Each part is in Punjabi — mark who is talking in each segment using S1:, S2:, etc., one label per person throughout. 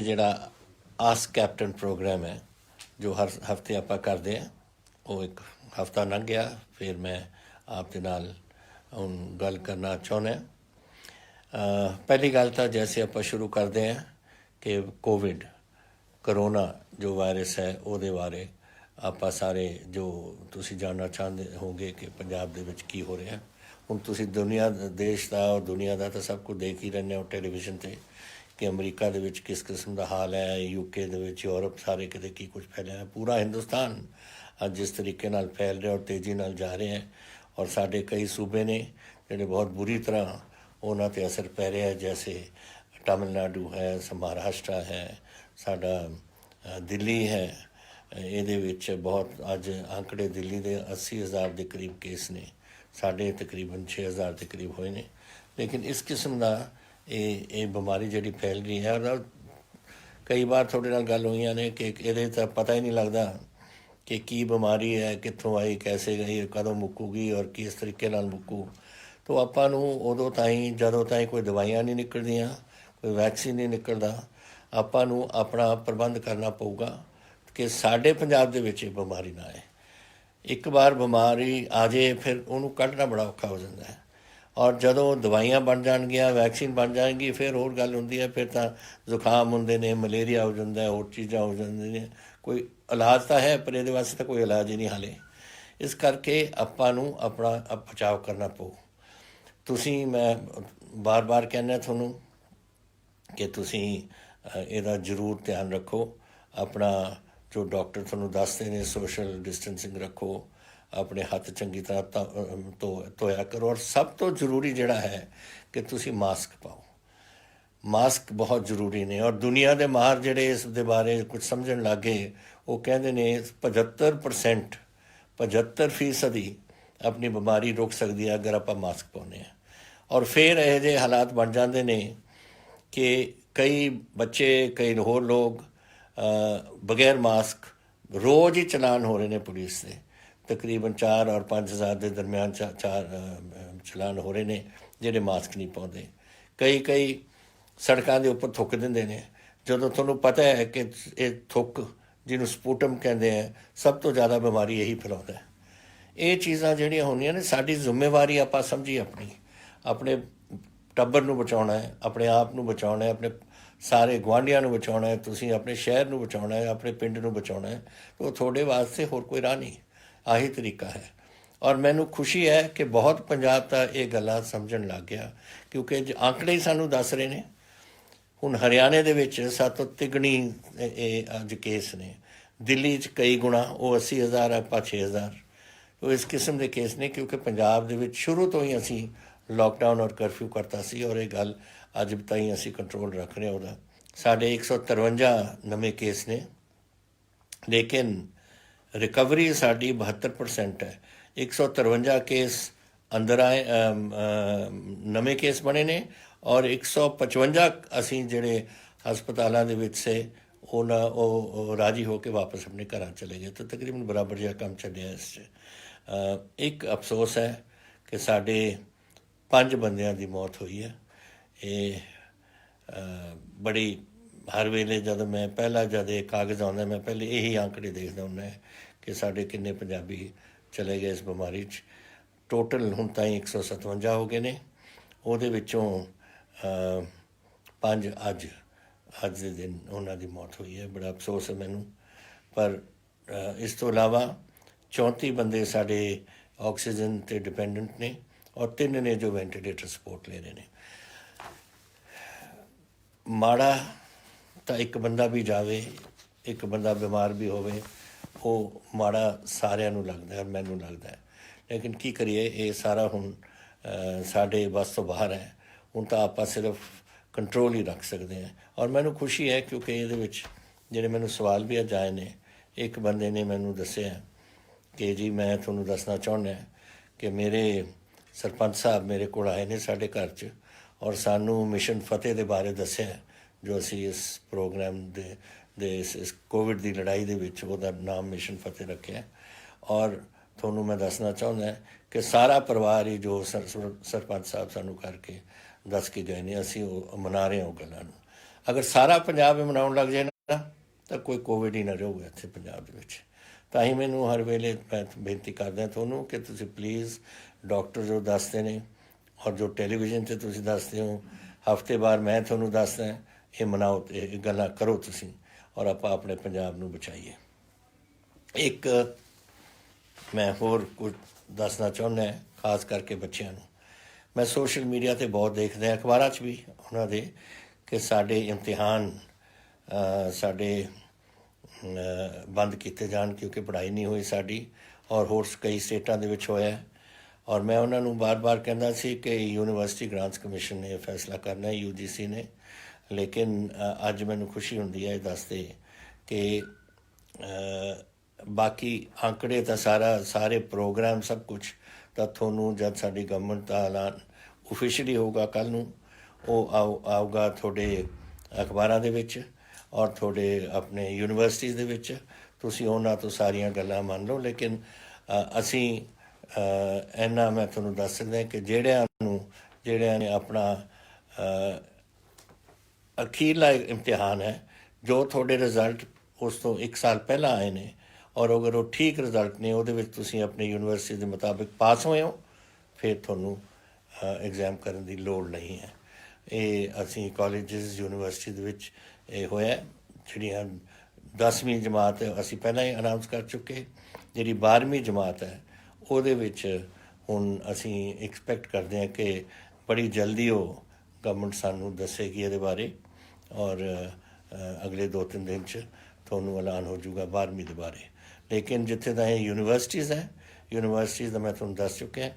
S1: ਜਿਹੜਾ ਆਸਕ ਕੈਪਟਨ ਪ੍ਰੋਗਰਾਮ ਹੈ ਜੋ ਹਰ ਹਫਤੇ ਆਪਾਂ ਕਰਦੇ ਹਾਂ, ਉਹ ਇੱਕ ਹਫਤਾ ਲੰਘ ਗਿਆ। ਫਿਰ ਮੈਂ ਆਪ ਦੇ ਨਾਲ ਹੁਣ ਗੱਲ ਕਰਨਾ ਚਾਹੁੰਦਾ। ਪਹਿਲੀ ਗੱਲ ਤਾਂ ਜੈਸੇ ਆਪਾਂ ਸ਼ੁਰੂ ਕਰਦੇ ਹਾਂ ਕਿ ਕੋਵਿਡ ਕਰੋਨਾ ਜੋ ਵਾਇਰਸ ਹੈ ਉਹਦੇ ਬਾਰੇ ਆਪਾਂ ਸਾਰੇ ਜੋ ਤੁਸੀਂ ਜਾਣਨਾ ਚਾਹੁੰਦੇ ਹੋਗੇ ਕਿ ਪੰਜਾਬ ਦੇ ਵਿੱਚ ਕੀ ਹੋ ਰਿਹਾ। ਹੁਣ ਤੁਸੀਂ ਦੁਨੀਆ ਦੇਸ਼ ਦਾ ਔਰ ਦੁਨੀਆ ਦਾ ਤਾਂ ਸਭ ਕੁਝ ਦੇਖ ਹੀ ਰਹਿੰਦੇ ਹੋ ਟੈਲੀਵਿਜ਼ਨ 'ਤੇ ਕਿ ਅਮਰੀਕਾ ਦੇ ਵਿੱਚ ਕਿਸ ਕਿਸਮ ਦਾ ਹਾਲ ਹੈ, UK ਦੇ ਵਿੱਚ, ਯੂਰਪ, ਸਾਰੇ ਕਿਤੇ ਕੀ ਕੁਝ ਫੈਲਿਆ ਹੈ। ਪੂਰਾ ਹਿੰਦੁਸਤਾਨ ਅੱਜ ਜਿਸ ਤਰੀਕੇ ਨਾਲ ਫੈਲ ਰਿਹਾ ਔਰ ਤੇਜ਼ੀ ਨਾਲ ਜਾ ਰਿਹਾ ਹੈ, ਔਰ ਸਾਡੇ ਕਈ ਸੂਬੇ ਨੇ ਜਿਹੜੇ ਬਹੁਤ ਬੁਰੀ ਤਰ੍ਹਾਂ ਉਹਨਾਂ 'ਤੇ ਅਸਰ ਪੈ ਰਿਹਾ ਹੈ, ਜੈਸੇ ਤਮਿਲਨਾਡੂ ਹੈ, ਮਹਾਰਾਸ਼ਟਰ ਹੈ, ਸਾਡਾ ਦਿੱਲੀ ਹੈ। ਇਹਦੇ ਵਿੱਚ ਬਹੁਤ ਅੱਜ ਅੰਕੜੇ ਦਿੱਲੀ ਦੇ 80,000 ਦੇ ਕਰੀਬ ਕੇਸ ਨੇ, ਸਾਡੇ ਤਕਰੀਬਨ 6,000 ਦੇ ਕਰੀਬ ਹੋਏ ਨੇ। ਲੇਕਿਨ ਇਸ ਕਿਸਮ ਦਾ ਇਹ ਬਿਮਾਰੀ ਜਿਹੜੀ ਫੈਲ ਰਹੀ ਹੈ, ਔਰ ਕਈ ਵਾਰ ਤੁਹਾਡੇ ਨਾਲ ਗੱਲ ਹੋਈਆਂ ਨੇ ਕਿ ਇਹਦੇ ਤਾਂ ਪਤਾ ਹੀ ਨਹੀਂ ਲੱਗਦਾ ਕਿ ਕੀ ਬਿਮਾਰੀ ਹੈ, ਕਿੱਥੋਂ ਆਈ, ਕੈਸੇ ਗਈ, ਕਦੋਂ ਮੁੱਕੂਗੀ ਔਰ ਕਿਸ ਤਰੀਕੇ ਨਾਲ ਮੁੱਕੂ। ਤਾਂ ਆਪਾਂ ਨੂੰ ਉਦੋਂ ਤਾਈਂ ਜਦੋਂ ਤਾਈਂ ਕੋਈ ਦਵਾਈਆਂ ਨਹੀਂ ਨਿਕਲਦੀਆਂ, ਕੋਈ ਵੈਕਸੀਨ ਨਹੀਂ ਨਿਕਲਦਾ, ਆਪਾਂ ਨੂੰ ਆਪਣਾ ਪ੍ਰਬੰਧ ਕਰਨਾ ਪਊਗਾ ਕਿ ਸਾਡੇ ਪੰਜਾਬ ਦੇ ਵਿੱਚ ਇਹ ਬਿਮਾਰੀ ਨਾ ਆਏ। ਇੱਕ ਵਾਰ ਬਿਮਾਰੀ ਆ ਜੇ ਫਿਰ ਉਹਨੂੰ ਕੱਢਣਾ ਬੜਾ ਔਖਾ ਹੋ ਜਾਂਦਾ ਹੈ। ਔਰ ਜਦੋਂ ਦਵਾਈਆਂ ਬਣ ਜਾਣਗੀਆਂ, ਵੈਕਸੀਨ ਬਣ ਜਾਏਗੀ, ਫਿਰ ਹੋਰ ਗੱਲ ਹੁੰਦੀ ਹੈ। ਫਿਰ ਤਾਂ ਜ਼ੁਕਾਮ ਹੁੰਦੇ ਨੇ, ਮਲੇਰੀਆ ਹੋ ਜਾਂਦਾ, ਹੋਰ ਚੀਜ਼ਾਂ ਹੋ ਜਾਂਦੀਆਂ ਨੇ। ਕੋਈ ਇਲਾਜ ਤਾਂ ਹੈ ਪਰ ਇਹਦੇ ਵਾਸਤੇ ਤਾਂ ਕੋਈ ਇਲਾਜ ਹੀ ਨਹੀਂ ਹਾਲੇ। ਇਸ ਕਰਕੇ ਆਪਾਂ ਨੂੰ ਆਪਣਾ ਬਚਾਅ ਕਰਨਾ ਪਊ। ਤੁਸੀਂ ਮੈਂ ਬਾਰ-ਬਾਰ ਕਹਿੰਦਾ ਤੁਹਾਨੂੰ ਕਿ ਤੁਸੀਂ ਇਹਦਾ ਜ਼ਰੂਰ ਧਿਆਨ ਰੱਖੋ। ਆਪਣਾ ਜੋ ਡਾਕਟਰ ਤੁਹਾਨੂੰ ਦੱਸਦੇ ਨੇ ਸੋਸ਼ਲ ਡਿਸਟੈਂਸਿੰਗ ਰੱਖੋ, ਆਪਣੇ ਹੱਥ ਚੰਗੀ ਤਰ੍ਹਾਂ ਧੋਇਆ ਕਰੋ, ਔਰ ਸਭ ਤੋਂ ਜ਼ਰੂਰੀ ਜਿਹੜਾ ਹੈ ਕਿ ਤੁਸੀਂ ਮਾਸਕ ਪਾਓ। ਮਾਸਕ ਬਹੁਤ ਜ਼ਰੂਰੀ ਨੇ। ਔਰ ਦੁਨੀਆ ਦੇ ਮਾਹਰ ਜਿਹੜੇ ਇਸ ਦੇ ਬਾਰੇ ਕੁਝ ਸਮਝਣ ਲੱਗੇ, ਉਹ ਕਹਿੰਦੇ ਨੇ 75% ਹੀ ਆਪਣੀ ਬਿਮਾਰੀ ਰੋਕ ਸਕਦੀ ਹੈ ਅਗਰ ਆਪਾਂ ਮਾਸਕ ਪਾਉਂਦੇ ਹਾਂ। ਔਰ ਫਿਰ ਇਹੋ ਜਿਹੇ ਹਾਲਾਤ ਬਣ ਜਾਂਦੇ ਨੇ ਕਿ ਕਈ ਬੱਚੇ, ਕਈ ਹੋਰ ਲੋਕ ਬਗੈਰ ਮਾਸਕ ਰੋਜ਼ ਹੀ ਚਲਾਨ ਹੋ ਰਹੇ ਨੇ ਪੁਲਿਸ ਦੇ। ਤਕਰੀਬਨ 4 ਔਰ 5,000 ਦੇ ਦਰਮਿਆਨ ਚਲਾਨ ਹੋ ਰਹੇ ਨੇ ਜਿਹੜੇ ਮਾਸਕ ਨਹੀਂ ਪਾਉਂਦੇ। ਕਈ ਸੜਕਾਂ ਦੇ ਉੱਪਰ ਥੁੱਕ ਦਿੰਦੇ ਨੇ, ਜਦੋਂ ਤੁਹਾਨੂੰ ਪਤਾ ਹੈ ਕਿ ਇਹ ਥੁੱਕ, ਜਿਹਨੂੰ ਸਪੂਟਮ ਕਹਿੰਦੇ ਆ, ਸਭ ਤੋਂ ਜ਼ਿਆਦਾ ਬਿਮਾਰੀ ਇਹੀ ਫੈਲਾਉਂਦਾ। ਇਹ ਚੀਜ਼ਾਂ ਜਿਹੜੀਆਂ ਹੁੰਦੀਆਂ ਨੇ, ਸਾਡੀ ਜ਼ਿੰਮੇਵਾਰੀ ਆਪਾਂ ਸਮਝੀ ਆਪਣੇ ਟੱਬਰ ਨੂੰ ਬਚਾਉਣਾ ਹੈ, ਆਪਣੇ ਆਪ ਨੂੰ ਬਚਾਉਣਾ ਹੈ, ਆਪਣੇ ਸਾਰੇ ਗੁਆਂਢੀਆਂ ਨੂੰ ਬਚਾਉਣਾ ਹੈ, ਤੁਸੀਂ ਆਪਣੇ ਸ਼ਹਿਰ ਨੂੰ ਬਚਾਉਣਾ ਹੈ, ਆਪਣੇ ਪਿੰਡ ਨੂੰ ਬਚਾਉਣਾ ਹੈ। ਉਹ ਤੁਹਾਡੇ ਵਾਸਤੇ ਹੋਰ ਕੋਈ ਰਾਹ ਨਹੀਂ, ਆਹੀ ਤਰੀਕਾ ਹੈ। ਔਰ ਮੈਨੂੰ ਖੁਸ਼ੀ ਹੈ ਕਿ ਬਹੁਤ ਪੰਜਾਬ ਤਾਂ ਇਹ ਗੱਲਾਂ ਸਮਝਣ ਲੱਗ ਗਿਆ, ਕਿਉਂਕਿ ਆંકੜੇ ਹੀ ਸਾਨੂੰ ਦੱਸ ਰਹੇ ਨੇ। ਹੁਣ ਹਰਿਆਣੇ ਦੇ ਵਿੱਚ 7 ਤਿਗਣੀ ਇਹ ਅੱਜ ਕੇਸ ਨੇ, ਦਿੱਲੀ 'ਚ ਕਈ ਗੁਣਾ, ਉਹ 80,000 ਹੈ, ਆਪਾਂ 6,000। ਉਹ ਇਸ ਕਿਸਮ ਦੇ ਕੇਸ ਨੇ ਕਿਉਂਕਿ ਪੰਜਾਬ ਦੇ ਵਿੱਚ ਸ਼ੁਰੂ ਤੋਂ ਹੀ ਅਸੀਂ ਲੋਕਡਾਊਨ ਔਰ ਕਰਫਿਊ ਕਰਤਾ ਸੀ, ਔਰ ਇਹ ਗੱਲ ਅੱਜ ਤਾਈਂ ਅਸੀਂ ਕੰਟਰੋਲ ਰੱਖ ਰਹੇ ਉਹਦਾ। ਸਾਡੇ 153 ਨਵੇਂ ਕੇਸ ਨੇ, ਲੇਕਿਨ ਰਿਕਵਰੀ ਸਾਡੀ 72% ਹੈ। 153 ਕੇਸ ਅੰਦਰ ਆਏ, ਨਵੇਂ ਕੇਸ ਬਣੇ ਨੇ, ਔਰ 155 ਅਸੀਂ ਜਿਹੜੇ ਹਸਪਤਾਲਾਂ ਦੇ ਵਿੱਚ ਸੇ ਉਹ ਰਾਜੀ ਹੋ ਕੇ ਵਾਪਸ ਆਪਣੇ ਘਰਾਂ ਚਲੇ ਗਏ। ਤਾਂ ਤਕਰੀਬਨ ਬਰਾਬਰ ਜਿਹਾ ਕੰਮ ਚੱਲਿਆ ਇਸ 'ਚ। ਇੱਕ ਅਫਸੋਸ ਹੈ ਕਿ ਸਾਡੇ 5 ਬੰਦਿਆਂ ਦੀ ਮੌਤ ਹੋਈ ਹੈ। ਇਹ ਬੜੀ ਹਰ ਵੇਲੇ ਜਦੋਂ ਮੈਂ ਜਦ ਇਹ ਕਾਗਜ਼ ਆਉਂਦਾ, ਮੈਂ ਪਹਿਲੇ ਇਹੀ ਆંકੜੇ ਦੇਖਦਾ ਹੁੰਦਾ ਕਿ ਸਾਡੇ ਕਿੰਨੇ ਪੰਜਾਬੀ ਚਲੇ ਗਏ ਇਸ ਬਿਮਾਰੀ 'ਚ। ਟੋਟਲ ਹੁਣ ਤਾਈਂ 157 ਹੋ ਗਏ ਨੇ, ਉਹਦੇ ਵਿੱਚੋਂ 5 ਅੱਜ ਦੇ ਦਿਨ ਉਹਨਾਂ ਦੀ ਮੌਤ ਹੋਈ ਹੈ। ਬੜਾ ਅਫਸੋਸ ਹੈ ਮੈਨੂੰ। ਪਰ ਇਸ ਤੋਂ ਇਲਾਵਾ 34 ਬੰਦੇ ਸਾਡੇ ਆਕਸੀਜਨ 'ਤੇ ਡਿਪੈਂਡੈਂਟ ਨੇ, ਔਰ 3 ਨੇ ਜੋ ਵੈਂਟੀਲੇਟਰ ਸਪੋਰਟ ਲੈ ਰਹੇ ਨੇ। ਮਾੜਾ ਤਾਂ ਇੱਕ ਬੰਦਾ ਵੀ ਜਾਵੇ, ਇੱਕ ਬੰਦਾ ਬਿਮਾਰ ਵੀ ਹੋਵੇ, ਉਹ ਮਾੜਾ ਸਾਰਿਆਂ ਨੂੰ ਲੱਗਦਾ, ਮੈਨੂੰ ਲੱਗਦਾ। ਲੇਕਿਨ ਕੀ ਕਰੀਏ, ਇਹ ਸਾਰਾ ਹੁਣ ਸਾਡੇ ਵੱਸ ਤੋਂ ਬਾਹਰ ਹੈ। ਹੁਣ ਤਾਂ ਆਪਾਂ ਸਿਰਫ ਕੰਟਰੋਲ ਹੀ ਰੱਖ ਸਕਦੇ ਹਾਂ। ਔਰ ਮੈਨੂੰ ਖੁਸ਼ੀ ਹੈ ਕਿਉਂਕਿ ਇਹਦੇ ਵਿੱਚ ਜਿਹੜੇ ਮੈਨੂੰ ਸਵਾਲ ਵੀ ਅੱਜ ਆਏ ਨੇ, ਇੱਕ ਬੰਦੇ ਨੇ ਮੈਨੂੰ ਦੱਸਿਆ ਕਿ ਜੀ ਮੈਂ ਤੁਹਾਨੂੰ ਦੱਸਣਾ ਚਾਹੁੰਦਾ ਕਿ ਮੇਰੇ ਸਰਪੰਚ ਸਾਹਿਬ ਮੇਰੇ ਕੋਲ ਆਏ ਨੇ ਸਾਡੇ ਘਰ 'ਚ, ਔਰ ਸਾਨੂੰ ਮਿਸ਼ਨ ਫਤਿਹ ਦੇ ਬਾਰੇ ਦੱਸਿਆ, ਜੋ ਅਸੀਂ ਇਸ ਪ੍ਰੋਗਰਾਮ ਦੇ ਇਸ ਕੋਵਿਡ ਦੀ ਲੜਾਈ ਦੇ ਵਿੱਚ ਉਹਦਾ ਨਾਮ ਮਿਸ਼ਨ ਫਤਿਹ ਰੱਖਿਆ। ਔਰ ਤੁਹਾਨੂੰ ਮੈਂ ਦੱਸਣਾ ਚਾਹੁੰਦਾ ਕਿ ਸਾਰਾ ਪਰਿਵਾਰ ਹੀ ਜੋ ਸਰਪੰਚ ਸਾਹਿਬ ਸਾਨੂੰ ਕਰਕੇ ਦੱਸ ਕੇ ਗਏ ਨੇ, ਅਸੀਂ ਉਹ ਮਨਾ ਰਹੇ ਹਾਂ ਉਹ ਗੱਲਾਂ ਨੂੰ। अगर सारा पंजाब ही मनाउण लग जाए ना ਤਾਂ ਕੋਈ ਕੋਵਿਡ ਹੀ ਨਾ ਰਹੂਗਾ ਇੱਥੇ ਪੰਜਾਬ ਦੇ ਵਿੱਚ। ਤਾਂ ਹੀ ਮੈਨੂੰ ਹਰ ਵੇਲੇ ਮੈਂ ਬੇਨਤੀ ਕਰਦਾ ਤੁਹਾਨੂੰ ਕਿ ਤੁਸੀਂ ਪਲੀਜ਼ ਡਾਕਟਰ ਜੋ ਦੱਸਦੇ ਨੇ ਔਰ ਜੋ ਟੈਲੀਵਿਜ਼ਨ 'ਤੇ ਤੁਸੀਂ ਦੱਸਦੇ ਹੋ, ਹਫ਼ਤੇ ਬਾਅਦ ਮੈਂ ਤੁਹਾਨੂੰ ਦੱਸਦਾ, ਇਹ ਮਨਾਓ, ਇਹ ਗੱਲਾਂ ਕਰੋ ਤੁਸੀਂ, ਔਰ ਆਪਾਂ ਆਪਣੇ ਪੰਜਾਬ ਨੂੰ ਬਚਾਈਏ। ਇੱਕ ਮੈਂ ਹੋਰ ਕੁਝ ਦੱਸਣਾ ਚਾਹੁੰਦਾ, ਖਾਸ ਕਰਕੇ ਬੱਚਿਆਂ ਨੂੰ। ਮੈਂ ਸੋਸ਼ਲ ਮੀਡੀਆ 'ਤੇ ਬਹੁਤ ਦੇਖਦਾ, ਅਖਬਾਰਾਂ 'ਚ ਵੀ ਉਹਨਾਂ ਦੇ, ਕਿ ਸਾਡੇ ਇਮਤਿਹਾਨ ਸਾਡੇ ਬੰਦ ਕੀਤੇ ਜਾਣ ਕਿਉਂਕਿ ਪੜ੍ਹਾਈ ਨਹੀਂ ਹੋਈ ਸਾਡੀ, ਔਰ ਹੋਰ ਕਈ ਸਟੇਟਾਂ ਦੇ ਵਿੱਚ ਹੋਇਆ। ਔਰ ਮੈਂ ਉਹਨਾਂ ਨੂੰ ਬਾਰ-ਬਾਰ ਕਹਿੰਦਾ ਸੀ ਕਿ ਯੂਨੀਵਰਸਿਟੀ ਗ੍ਰਾਂਟਸ ਕਮਿਸ਼ਨ ਨੇ ਇਹ ਫੈਸਲਾ ਕਰਨਾ, UGC ਨੇ। ਲੇਕਿਨ ਅੱਜ ਮੈਨੂੰ ਖੁਸ਼ੀ ਹੁੰਦੀ ਹੈ ਇਹ ਦੱਸਦੇ ਕਿ ਬਾਕੀ ਅੰਕੜੇ ਤਾਂ ਸਾਰੇ ਪ੍ਰੋਗਰਾਮ ਸਭ ਕੁਛ ਤਾਂ ਤੁਹਾਨੂੰ ਜਦ ਸਾਡੀ ਗਵਰਨਮੈਂਟ ਦਾ ਐਲਾਨ ਓਫੀਸ਼ੀਅਲੀ ਹੋਊਗਾ ਕੱਲ੍ਹ ਨੂੰ, ਉਹ ਆਊਗਾ ਤੁਹਾਡੇ ਅਖਬਾਰਾਂ ਦੇ ਵਿੱਚ ਔਰ ਤੁਹਾਡੇ ਆਪਣੇ ਯੂਨੀਵਰਸਿਟੀਜ਼ ਦੇ ਵਿੱਚ। ਤੁਸੀਂ ਉਹਨਾਂ ਤੋਂ ਸਾਰੀਆਂ ਗੱਲਾਂ ਮੰਨ ਲਓ। ਲੇਕਿਨ ਅਸੀਂ ਇੰਨਾ ਮੈਂ ਤੁਹਾਨੂੰ ਦੱਸ ਸਕਦਾ ਕਿ ਜਿਹੜਿਆਂ ਨੇ ਆਪਣਾ ਅਖੀਰਲਾ ਇਮਤਿਹਾਨ ਹੈ, ਜੋ ਤੁਹਾਡੇ ਰਿਜ਼ਲਟ ਉਸ ਤੋਂ 1 ਸਾਲ ਪਹਿਲਾਂ ਆਏ ਨੇ, ਔਰ ਅਗਰ ਉਹ ਠੀਕ ਰਿਜ਼ਲਟ ਨੇ, ਉਹਦੇ ਵਿੱਚ ਤੁਸੀਂ ਆਪਣੀ ਯੂਨੀਵਰਸਿਟੀ ਦੇ ਮੁਤਾਬਿਕ ਪਾਸ ਹੋਏ ਹੋ, ਫਿਰ ਤੁਹਾਨੂੰ ਐਗਜ਼ਾਮ ਕਰਨ ਦੀ ਲੋੜ ਨਹੀਂ ਹੈ। ਇਹ ਅਸੀਂ ਕਾਲਜਿਸ ਯੂਨੀਵਰਸਿਟੀ ਦੇ ਵਿੱਚ ਇਹ ਹੋਇਆ। ਜਿਹੜੀਆਂ 10ਵੀਂ ਜਮਾਤ ਅਸੀਂ ਪਹਿਲਾਂ ਹੀ ਅਨਾਊਂਸ ਕਰ ਚੁੱਕੇ, ਜਿਹੜੀ 12ਵੀਂ ਜਮਾਤ ਹੈ ਉਹਦੇ ਵਿੱਚ ਹੁਣ ਅਸੀਂ ਐਕਸਪੈਕਟ ਕਰਦੇ ਹਾਂ ਕਿ ਬੜੀ ਜਲਦੀ ਉਹ ਗਵਰਨਮੈਂਟ ਸਾਨੂੰ ਦੱਸੇਗੀ ਇਹਦੇ ਬਾਰੇ, ਔਰ ਅਗਲੇ 2-3 ਦਿਨ 'ਚ ਤੁਹਾਨੂੰ ਐਲਾਨ ਹੋ ਜਾਊਗਾ 12ਵੀਂ ਦੇ ਬਾਰੇ। ਲੇਕਿਨ ਜਿੱਥੇ ਤਾਂ ਇਹ ਯੂਨੀਵਰਸਿਟੀਜ਼ ਹੈ, ਯੂਨੀਵਰਸਿਟੀਜ਼ ਦਾ ਮੈਂ ਤੁਹਾਨੂੰ ਦੱਸ ਚੁੱਕਿਆ।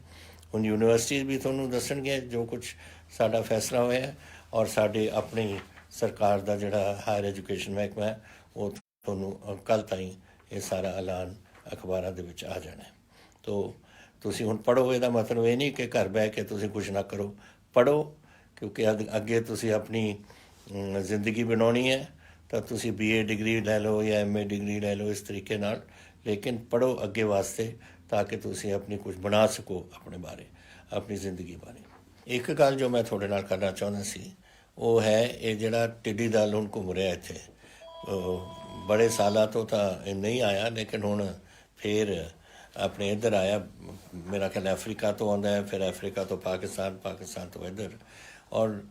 S1: ਹੁਣ ਯੂਨੀਵਰਸਿਟੀਜ਼ ਵੀ ਤੁਹਾਨੂੰ ਦੱਸਣਗੇ ਜੋ ਕੁਛ ਸਾਡਾ ਫੈਸਲਾ ਹੋਇਆ, ਔਰ ਸਾਡੇ ਆਪਣੀ ਸਰਕਾਰ ਦਾ ਜਿਹੜਾ ਹਾਇਰ ਐਜੂਕੇਸ਼ਨ ਮਹਿਕਮਾ ਹੈ, ਉਹ ਤੁਹਾਨੂੰ ਕੱਲ੍ਹ ਤਾਈਂ ਇਹ ਸਾਰਾ ਐਲਾਨ ਅਖਬਾਰਾਂ ਦੇ ਵਿੱਚ ਆ ਜਾਣਾ। ਤੋ ਤੁਸੀਂ ਹੁਣ ਪੜ੍ਹੋ। ਇਹਦਾ ਮਤਲਬ ਇਹ ਨਹੀਂ ਕਿ ਘਰ ਬਹਿ ਕੇ ਤੁਸੀਂ ਕੁਛ ਨਾ ਕਰੋ, ਪੜ੍ਹੋ, ਕਿਉਂਕਿ ਅੱਗੇ ਤੁਸੀਂ ਆਪਣੀ ਜ਼ਿੰਦਗੀ ਬਣਾਉਣੀ ਹੈ। ਤਾਂ ਤੁਸੀਂ BA ਡਿਗਰੀ ਲੈ ਲਓ ਜਾਂ MA ਡਿਗਰੀ ਲੈ ਲਓ, ਇਸ ਤਰੀਕੇ ਨਾਲ, ਲੇਕਿਨ ਪੜ੍ਹੋ ਅੱਗੇ ਵਾਸਤੇ, ਤਾਂ ਕਿ ਤੁਸੀਂ ਆਪਣੀ ਕੁਝ ਬਣਾ ਸਕੋ ਆਪਣੇ ਬਾਰੇ, ਆਪਣੀ ਜ਼ਿੰਦਗੀ ਬਾਰੇ। ਇੱਕ ਗੱਲ ਜੋ ਮੈਂ ਤੁਹਾਡੇ ਨਾਲ ਕਰਨਾ ਚਾਹੁੰਦਾ ਸੀ, ਉਹ ਹੈ ਇਹ ਜਿਹੜਾ ਟਿੱਡੀ ਦਲ ਹੁਣ ਘੁੰਮ ਰਿਹਾ ਇੱਥੇ। ਬੜੇ ਸਾਲਾਂ ਤੋਂ ਤਾਂ ਇਹ ਨਹੀਂ ਆਇਆ, ਲੇਕਿਨ ਹੁਣ ਫਿਰ ਆਪਣੇ ਇੱਧਰ ਆਇਆ। ਮੇਰਾ ਖਿਆਲ ਅਫਰੀਕਾ ਤੋਂ ਆਉਂਦਾ ਹੈ, ਫਿਰ ਅਫਰੀਕਾ ਤੋਂ ਪਾਕਿਸਤਾਨ, ਪਾਕਿਸਤਾਨ ਤੋਂ ਇੱਧਰ, ਔਰ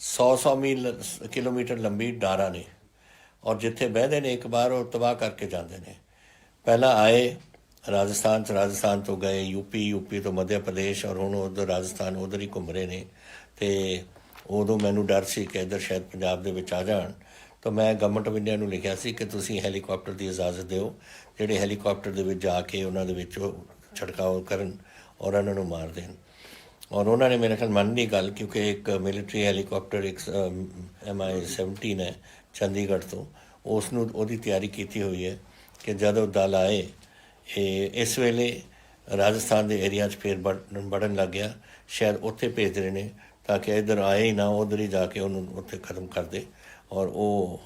S1: 100 ਕਿਲੋਮੀਟਰ ਲੰਬੀ ਡਾਰਾਂ ਨੇ, ਔਰ ਜਿੱਥੇ ਬਹਿੰਦੇ ਨੇ ਇੱਕ ਵਾਰ ਉਹ ਤਬਾਹ ਕਰਕੇ ਜਾਂਦੇ ਨੇ। ਪਹਿਲਾਂ ਆਏ ਰਾਜਸਥਾਨ 'ਚ, ਰਾਜਸਥਾਨ ਤੋਂ ਗਏ ਯੂਪੀ ਤੋਂ ਮੱਧ ਪ੍ਰਦੇਸ਼, ਔਰ ਹੁਣ ਉੱਧਰ ਰਾਜਸਥਾਨ ਉੱਧਰ ਹੀ ਘੁੰਮ ਰਹੇ ਨੇ। ਅਤੇ ਉਦੋਂ ਮੈਨੂੰ ਡਰ ਸੀ ਕਿ ਇੱਧਰ ਸ਼ਾਇਦ ਪੰਜਾਬ ਦੇ ਵਿੱਚ ਆ ਜਾਣ। ਤਾਂ ਮੈਂ ਗਵਰਨਮੈਂਟ ਆਫ ਇੰਡੀਆ ਨੂੰ ਲਿਖਿਆ ਸੀ ਕਿ ਤੁਸੀਂ ਹੈਲੀਕਾਪਟਰ ਦੀ ਇਜਾਜ਼ਤ ਦਿਓ, ਜਿਹੜੇ ਹੈਲੀਕਾਪਟਰ ਦੇ ਵਿੱਚ ਜਾ ਕੇ ਉਹਨਾਂ ਦੇ ਵਿੱਚ ਉਹ ਛੜਕਾਓ ਕਰਨ ਔਰ ਉਹਨਾਂ ਨੂੰ ਮਾਰ ਦੇਣ। ਔਰ ਉਹਨਾਂ ਨੇ ਮੇਰੇ ਖਿਆਲ ਮੰਨ ਲਈ ਗੱਲ, ਕਿਉਂਕਿ ਇੱਕ ਮਿਲਟਰੀ ਹੈਲੀਕਾਪਟਰ, ਇੱਕ MI-17 ਹੈ ਚੰਡੀਗੜ੍ਹ ਤੋਂ, ਉਹਦੀ ਤਿਆਰੀ ਕੀਤੀ ਹੋਈ ਹੈ ਕਿ ਜਦੋਂ ਦਲ ਆਏ, ਇਹ ਇਸ ਵੇਲੇ ਰਾਜਸਥਾਨ ਦੇ ਏਰੀਆ 'ਚ ਫਿਰ ਵੜਨ ਲੱਗ ਗਿਆ, ਸ਼ਾਇਦ ਉੱਥੇ ਭੇਜ ਰਹੇ ਨੇ ਤਾਂ ਕਿ ਇੱਧਰ ਆਏ ਹੀ ਨਾ, ਉੱਧਰ ਹੀ ਜਾ ਕੇ ਉਹਨੂੰ ਉੱਥੇ ਖਤਮ ਕਰ ਦੇ। ਔਰ ਉਹ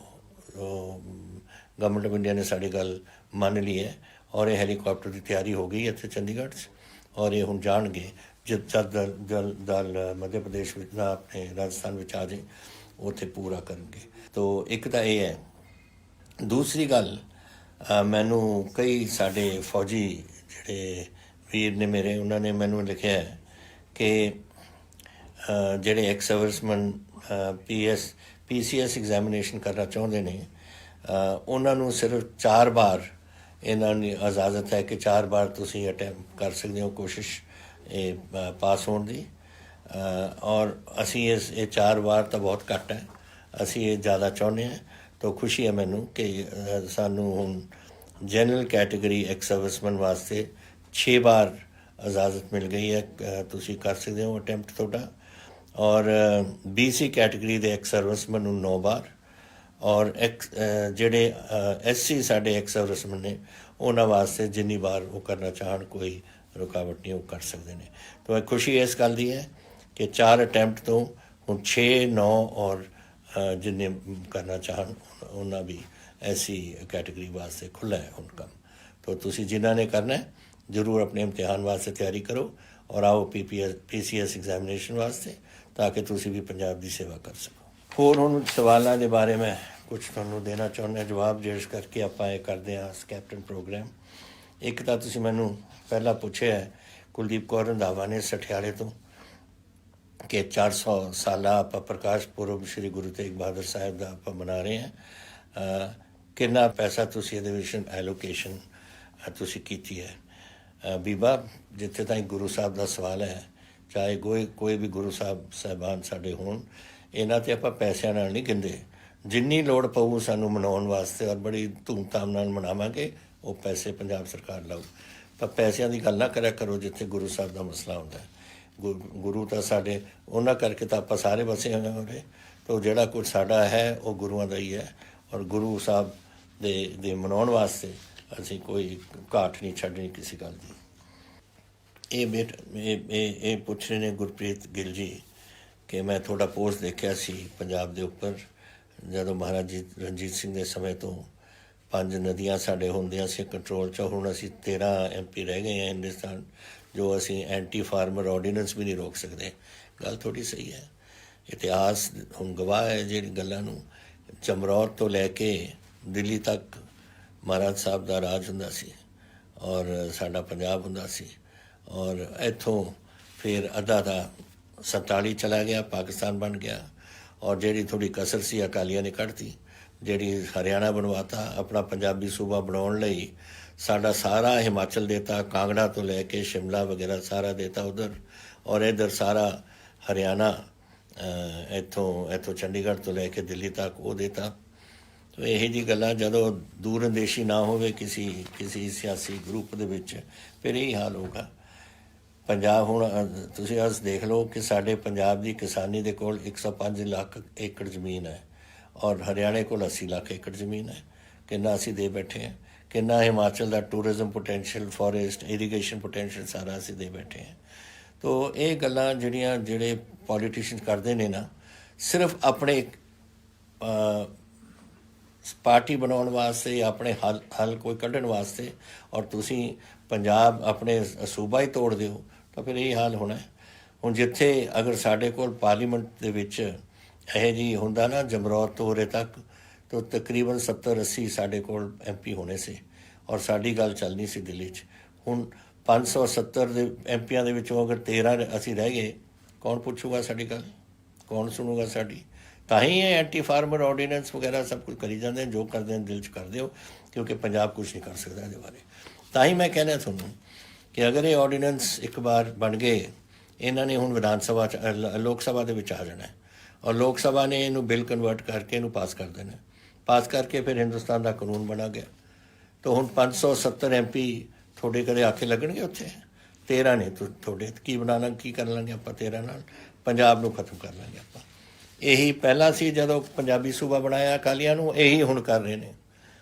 S1: ਗਵਰਨਮੈਂਟ ਆਫ ਇੰਡੀਆ ਨੇ ਸਾਡੀ ਗੱਲ ਮੰਨ ਲਈ ਹੈ, ਔਰ ਇਹ ਹੈਲੀਕਾਪਟਰ ਦੀ ਤਿਆਰੀ ਹੋ ਗਈ ਇੱਥੇ ਚੰਡੀਗੜ੍ਹ 'ਚ, ਔਰ ਇਹ ਹੁਣ ਜਾਣਗੇ ਜਦ ਦਲ ਮੱਧ ਪ੍ਰਦੇਸ਼ ਵਿੱਚ ਨਾ ਆਪਣੇ ਰਾਜਸਥਾਨ ਵਿੱਚ ਆ ਜਾਏ, ਉੱਥੇ ਪੂਰਾ ਕਰਨਗੇ। ਤੋ ਇੱਕ ਤਾਂ ਇਹ ਹੈ। ਦੂਸਰੀ ਗੱਲ, ਮੈਨੂੰ ਕਈ ਸਾਡੇ ਫੌਜੀ ਜਿਹੜੇ ਵੀਰ ਨੇ ਮੇਰੇ, ਉਹਨਾਂ ਨੇ ਮੈਨੂੰ ਲਿਖਿਆ ਹੈ ਕਿ ਜਿਹੜੇ ਐਕਸ ਸਰਵਿਸਮੈਨ PCS ਐਗਜ਼ਾਮੀਨੇਸ਼ਨ ਕਰਨਾ ਚਾਹੁੰਦੇ ਨੇ, ਉਹਨਾਂ ਨੂੰ ਸਿਰਫ 4 ਵਾਰ ਇਹਨਾਂ ਦੀ ਇਜਾਜ਼ਤ ਹੈ ਕਿ 4 ਵਾਰ ਤੁਸੀਂ ਅਟੈਂਪਟ ਕਰ ਸਕਦੇ ਹੋ ਕੋਸ਼ਿਸ਼ ਇਹ ਪਾਸ ਹੋਣ ਦੀ। ਔਰ ਅਸੀਂ ਇਹ 4 ਵਾਰ ਤਾਂ ਬਹੁਤ ਘੱਟ ਹੈ, ਅਸੀਂ ਇਹ ਜ਼ਿਆਦਾ ਚਾਹੁੰਦੇ ਹਾਂ। ਤਾਂ ਖੁਸ਼ੀ ਹੈ ਮੈਨੂੰ ਕਿ ਸਾਨੂੰ ਹੁਣ ਜਨਰਲ ਕੈਟੇਗਰੀ ਐਕਸ ਸਰਵਿਸਮੈਨ ਵਾਸਤੇ 6 ਵਾਰ ਇਜਾਜ਼ਤ ਮਿਲ ਗਈ ਹੈ, ਤੁਸੀਂ ਕਰ ਸਕਦੇ ਹੋ ਅਟੈਂਪਟ ਤੁਹਾਡਾ। ਔਰ BC ਕੈਟੇਗਰੀ ਦੇ ਐਕਸ ਸਰਵਿਸਮੈਨ ਨੂੰ 9 ਵਾਰ, ਔਰ ਜਿਹੜੇ SC ਸਾਡੇ ਐਕਸ ਸਰਵਿਸਮੈਨ ਨੇ, ਉਹਨਾਂ ਵਾਸਤੇ ਜਿੰਨੀ ਵਾਰ ਉਹ ਕਰਨਾ ਚਾਹਣ ਕੋਈ ਰੁਕਾਵਟ ਨਹੀਂ, ਉਹ ਕਰ ਸਕਦੇ ਨੇ। ਤਾਂ ਖੁਸ਼ੀ ਇਸ ਗੱਲ ਦੀ ਹੈ ਕਿ 4 ਅਟੈਂਪਟ ਤੋਂ ਹੁਣ 6, 9 ਔਰ ਜਿੰਨੇ ਕਰਨਾ ਚਾਹਣ ਉਹਨਾਂ ਵੀ SC ਕੈਟੇਗਰੀ ਵਾਸਤੇ ਖੁੱਲ੍ਹਾ ਹੈ ਹੁਣ ਕੰਮ। ਤਾਂ ਤੁਸੀਂ ਜਿਨ੍ਹਾਂ ਨੇ ਕਰਨਾ ਹੈ ਜ਼ਰੂਰ ਆਪਣੇ ਇਮਤਿਹਾਨ ਵਾਸਤੇ ਤਿਆਰੀ ਕਰੋ, ਔਰ ਆਓ PCS ਐਗਜ਼ਾਮੀਨੇਸ਼ਨ ਵਾਸਤੇ, ਤਾਂ ਕਿ ਤੁਸੀਂ ਵੀ ਪੰਜਾਬ ਦੀ ਸੇਵਾ ਕਰ ਸਕੋ। ਹੋਰ ਹੁਣ ਸਵਾਲਾਂ ਦੇ ਬਾਰੇ ਮੈਂ ਕੁਝ ਤੁਹਾਨੂੰ ਦੇਣਾ ਚਾਹੁੰਦਾ ਜਵਾਬ, ਜਿਸ ਕਰਕੇ ਆਪਾਂ ਇਹ ਕਰਦੇ ਹਾਂ ਕੈਪਟਨ ਪ੍ਰੋਗਰਾਮ। ਇੱਕ ਤਾਂ ਤੁਸੀਂ ਮੈਨੂੰ ਪਹਿਲਾਂ ਪੁੱਛਿਆ ਕੁਲਦੀਪ ਕੌਰ ਰੰਧਾਵਾ ਨੇ ਸਠਿਆਲੇ ਤੋਂ ਕਿ 400 ਸਾਲਾ ਆਪਾਂ ਪ੍ਰਕਾਸ਼ ਪੁਰਬ ਸ਼੍ਰੀ ਗੁਰੂ ਤੇਗ ਬਹਾਦਰ ਸਾਹਿਬ ਦਾ ਆਪਾਂ ਮਨਾ ਰਹੇ ਹਾਂ, ਕਿੰਨਾ ਪੈਸਾ ਤੁਸੀਂ ਇਹਦੇ ਵਿੱਚ ਐਲੋਕੇਸ਼ਨ ਤੁਸੀਂ ਕੀਤੀ ਹੈ। ਬੀਬਾ, ਜਿੱਥੇ ਤਾਈਂ ਗੁਰੂ ਸਾਹਿਬ ਦਾ ਸਵਾਲ ਹੈ, ਚਾਹੇ ਕੋਈ ਵੀ ਗੁਰੂ ਸਾਹਿਬਾਨ ਸਾਡੇ ਹੋਣ, ਇਹਨਾਂ 'ਤੇ ਆਪਾਂ ਪੈਸਿਆਂ ਨਾਲ ਨਹੀਂ ਗਿਣਦੇ। ਜਿੰਨੀ ਲੋੜ ਪਊ ਸਾਨੂੰ ਮਨਾਉਣ ਵਾਸਤੇ ਔਰ ਬੜੀ ਧੂਮਧਾਮ ਨਾਲ ਮਨਾਵਾਂਗੇ, ਉਹ ਪੈਸੇ ਪੰਜਾਬ ਸਰਕਾਰ ਲਾਊ। ਪਰ ਪੈਸਿਆਂ ਦੀ ਗੱਲ ਨਾ ਕਰਿਆ ਕਰੋ ਜਿੱਥੇ ਗੁਰੂ ਸਾਹਿਬ ਦਾ ਮਸਲਾ ਹੁੰਦਾ। ਗੁਰੂ ਤਾਂ ਸਾਡੇ ਉਹਨਾਂ ਕਰਕੇ ਤਾਂ ਆਪਾਂ ਸਾਰੇ ਵਸੇ ਹੋਏ ਹਾਂ, ਤਾਂ ਜਿਹੜਾ ਕੁਝ ਸਾਡਾ ਹੈ ਉਹ ਗੁਰੂਆਂ ਦਾ ਹੀ ਹੈ, ਔਰ ਗੁਰੂ ਸਾਹਿਬ ਦੇ ਮਨਾਉਣ ਵਾਸਤੇ ਅਸੀਂ ਕੋਈ ਘਾਟ ਨਹੀਂ ਛੱਡਣੀ ਕਿਸੇ ਗੱਲ ਦੀ। ਇਹ ਪੁੱਛ ਰਹੇ ਨੇ ਗੁਰਪ੍ਰੀਤ ਗਿੱਲ ਜੀ ਕਿ ਮੈਂ ਤੁਹਾਡਾ ਪੋਸਟ ਦੇਖਿਆ ਸੀ ਪੰਜਾਬ ਦੇ ਉੱਪਰ, ਜਦੋਂ ਮਹਾਰਾਜ ਰਣਜੀਤ ਸਿੰਘ ਦੇ ਸਮੇਂ ਤੋਂ 5 ਨਦੀਆਂ ਸਾਡੇ ਹੁੰਦੀਆਂ ਸੀ ਕੰਟਰੋਲ 'ਚ, ਹੁਣ ਅਸੀਂ 13 MP ਰਹਿ ਗਏ ਹਾਂ ਹਿੰਦੁਸਤਾਨ, ਜੋ ਅਸੀਂ ਐਂਟੀ ਫਾਰਮਰ ਆਰਡੀਨੈਂਸ ਵੀ ਨਹੀਂ ਰੋਕ ਸਕਦੇ। ਗੱਲ ਥੋੜ੍ਹੀ ਸਹੀ ਹੈ। ਇਤਿਹਾਸ ਹੁਣ ਗਵਾਹ ਹੈ ਜਿਹੜੀ ਗੱਲਾਂ ਨੂੰ। ਚਮਰੌਰ ਤੋਂ ਲੈ ਕੇ ਦਿੱਲੀ ਤੱਕ ਮਹਾਰਾਜ ਸਾਹਿਬ ਦਾ ਰਾਜ ਹੁੰਦਾ ਸੀ ਔਰ ਸਾਡਾ ਪੰਜਾਬ ਹੁੰਦਾ ਸੀ, ਔਰ ਇੱਥੋਂ ਫਿਰ ਅੱਧਾ ਦਾ 47 ਚਲਾ ਗਿਆ, ਪਾਕਿਸਤਾਨ ਬਣ ਗਿਆ, ਔਰ ਜਿਹੜੀ ਥੋੜ੍ਹੀ ਕਸਰ ਸੀ ਅਕਾਲੀਆਂ ਨੇ ਕੱਢਤੀ, ਜਿਹੜੀ ਹਰਿਆਣਾ ਬਣਵਾਤਾ। ਆਪਣਾ ਪੰਜਾਬੀ ਸੂਬਾ ਬਣਾਉਣ ਲਈ ਸਾਡਾ ਸਾਰਾ ਹਿਮਾਚਲ ਦੇਤਾ, ਕਾਂਗੜਾ ਤੋਂ ਲੈ ਕੇ ਸ਼ਿਮਲਾ ਵਗੈਰਾ ਸਾਰਾ ਦੇਤਾ ਉੱਧਰ, ਔਰ ਇੱਧਰ ਸਾਰਾ ਹਰਿਆਣਾ ਇੱਥੋਂ ਚੰਡੀਗੜ੍ਹ ਤੋਂ ਲੈ ਕੇ ਦਿੱਲੀ ਤੱਕ ਉਹ ਦੇਤਾ। ਤੋ ਇਹੋ ਜਿਹੀ ਗੱਲਾਂ ਜਦੋਂ ਦੂਰ ਅੰਦੇਸ਼ੀ ਨਾ ਹੋਵੇ ਕਿਸੇ ਸਿਆਸੀ ਗਰੁੱਪ ਦੇ ਵਿੱਚ, ਫਿਰ ਇਹੀ ਹਾਲ ਹੋਊਗਾ। ਪੰਜਾਬ ਹੁਣ ਤੁਸੀਂ ਅੱਜ ਦੇਖ ਲਓ ਕਿ ਸਾਡੇ ਪੰਜਾਬ ਦੀ ਕਿਸਾਨੀ ਦੇ ਕੋਲ 105 ਲੱਖ ਏਕੜ ਜ਼ਮੀਨ ਹੈ, ਔਰ ਹਰਿਆਣੇ ਕੋਲ 80 ਲੱਖ ਏਕੜ ਜ਼ਮੀਨ ਹੈ। ਕਿੰਨਾ ਅਸੀਂ ਦੇ ਬੈਠੇ ਹਾਂ, ਕਿੰਨਾ ਹਿਮਾਚਲ ਦਾ tourism potential, forest, irrigation potential ਸਾਰਾ ਅਸੀਂ ਦੇ ਬੈਠੇ ਹਾਂ। ਤੋ ਇਹ ਗੱਲਾਂ ਜਿਹੜੇ ਪੋਲੀਟੀਸ਼ੀਅਨ ਕਰਦੇ ਨੇ ਨਾ, ਸਿਰਫ ਆਪਣੇ ਪਾਰਟੀ ਬਣਾਉਣ ਵਾਸਤੇ, ਆਪਣੇ ਹੱਲ ਕੋਈ ਕੱਢਣ ਵਾਸਤੇ, ਔਰ ਤੁਸੀਂ ਪੰਜਾਬ ਆਪਣੇ ਸੂਬਾ ਹੀ ਤੋੜ ਦਿਓ, ਤਾਂ ਫਿਰ ਇਹ ਹਾਲ ਹੋਣਾ। ਹੁਣ ਜਿੱਥੇ ਅਗਰ ਸਾਡੇ ਕੋਲ ਪਾਰਲੀਮੈਂਟ ਦੇ ਵਿੱਚ ਇਹੋ ਜਿਹੀ ਹੁੰਦਾ ਨਾ ਜਮਰੌਰ ਤੋਂ ਉਰੇ ਤੱਕ, ਤਾਂ ਤਕਰੀਬਨ 70-80 ਸਾਡੇ ਕੋਲ MP ਹੋਣੇ ਸੀ, ਔਰ ਸਾਡੀ ਗੱਲ ਚੱਲਣੀ ਸੀ ਦਿੱਲੀ 'ਚ। ਹੁਣ 570 ਦੇ MPਆਂ ਦੇ ਵਿੱਚੋਂ ਅਗਰ 13 ਅਸੀਂ ਰਹਿ ਗਏ, ਕੌਣ ਪੁੱਛੂਗਾ ਸਾਡੀ ਗੱਲ, ਕੌਣ ਸੁਣੂਗਾ ਸਾਡੀ? ਤਾਂ ਹੀ ਇਹ ਐਂਟੀ ਫਾਰਮਰ ਆਰਡੀਨੈਂਸ ਵਗੈਰਾ ਸਭ ਕੁਝ ਕਰੀ ਜਾਂਦੇ, ਜੋ ਕਰਦੇ ਨੇ ਦਿਲ 'ਚ ਕਰਦੇ ਹੋ, ਕਿਉਂਕਿ ਪੰਜਾਬ ਕੁਛ ਨਹੀਂ ਕਰ ਸਕਦਾ ਇਹਦੇ ਬਾਰੇ। ਤਾਂ ਹੀ ਮੈਂ ਕਹਿੰਦਾ ਤੁਹਾਨੂੰ ਕਿ ਅਗਰ ਇਹ ਆਰਡੀਨੈਂਸ ਇੱਕ ਵਾਰ ਬਣ ਗਏ, ਇਹਨਾਂ ਨੇ ਹੁਣ ਵਿਧਾਨ ਸਭਾ 'ਚ ਲੋਕ ਸਭਾ ਦੇ ਵਿੱਚ ਆ ਜਾਣਾ, ਔਰ ਲੋਕ ਸਭਾ ਨੇ ਇਹਨੂੰ ਬਿੱਲ ਕਨਵਰਟ ਕਰਕੇ ਇਹਨੂੰ ਪਾਸ ਕਰ ਦੇਣਾ। ਪਾਸ ਕਰਕੇ ਫਿਰ ਹਿੰਦੁਸਤਾਨ ਦਾ ਕਾਨੂੰਨ ਬਣਾ ਗਿਆ। ਤਾਂ ਹੁਣ 570 MP ਤੁਹਾਡੇ ਕਦੇ ਆਖੇ ਲੱਗਣਗੇ ਉੱਥੇ? 13 ਨੇ ਤੁਹਾਡੇ, ਕੀ ਬਣਾਉਣਾ, ਕੀ ਕਰ ਲਾਂਗੇ ਆਪਾਂ 13 ਨਾਲ? ਪੰਜਾਬ ਨੂੰ ਖਤਮ ਕਰ ਲਾਂਗੇ ਆਪਾਂ। ਇਹੀ ਪਹਿਲਾਂ ਸੀ ਜਦੋਂ ਪੰਜਾਬੀ ਸੂਬਾ ਬਣਾਇਆ ਅਕਾਲੀਆਂ ਨੂੰ, ਇਹੀ ਹੁਣ ਕਰ ਰਹੇ ਨੇ।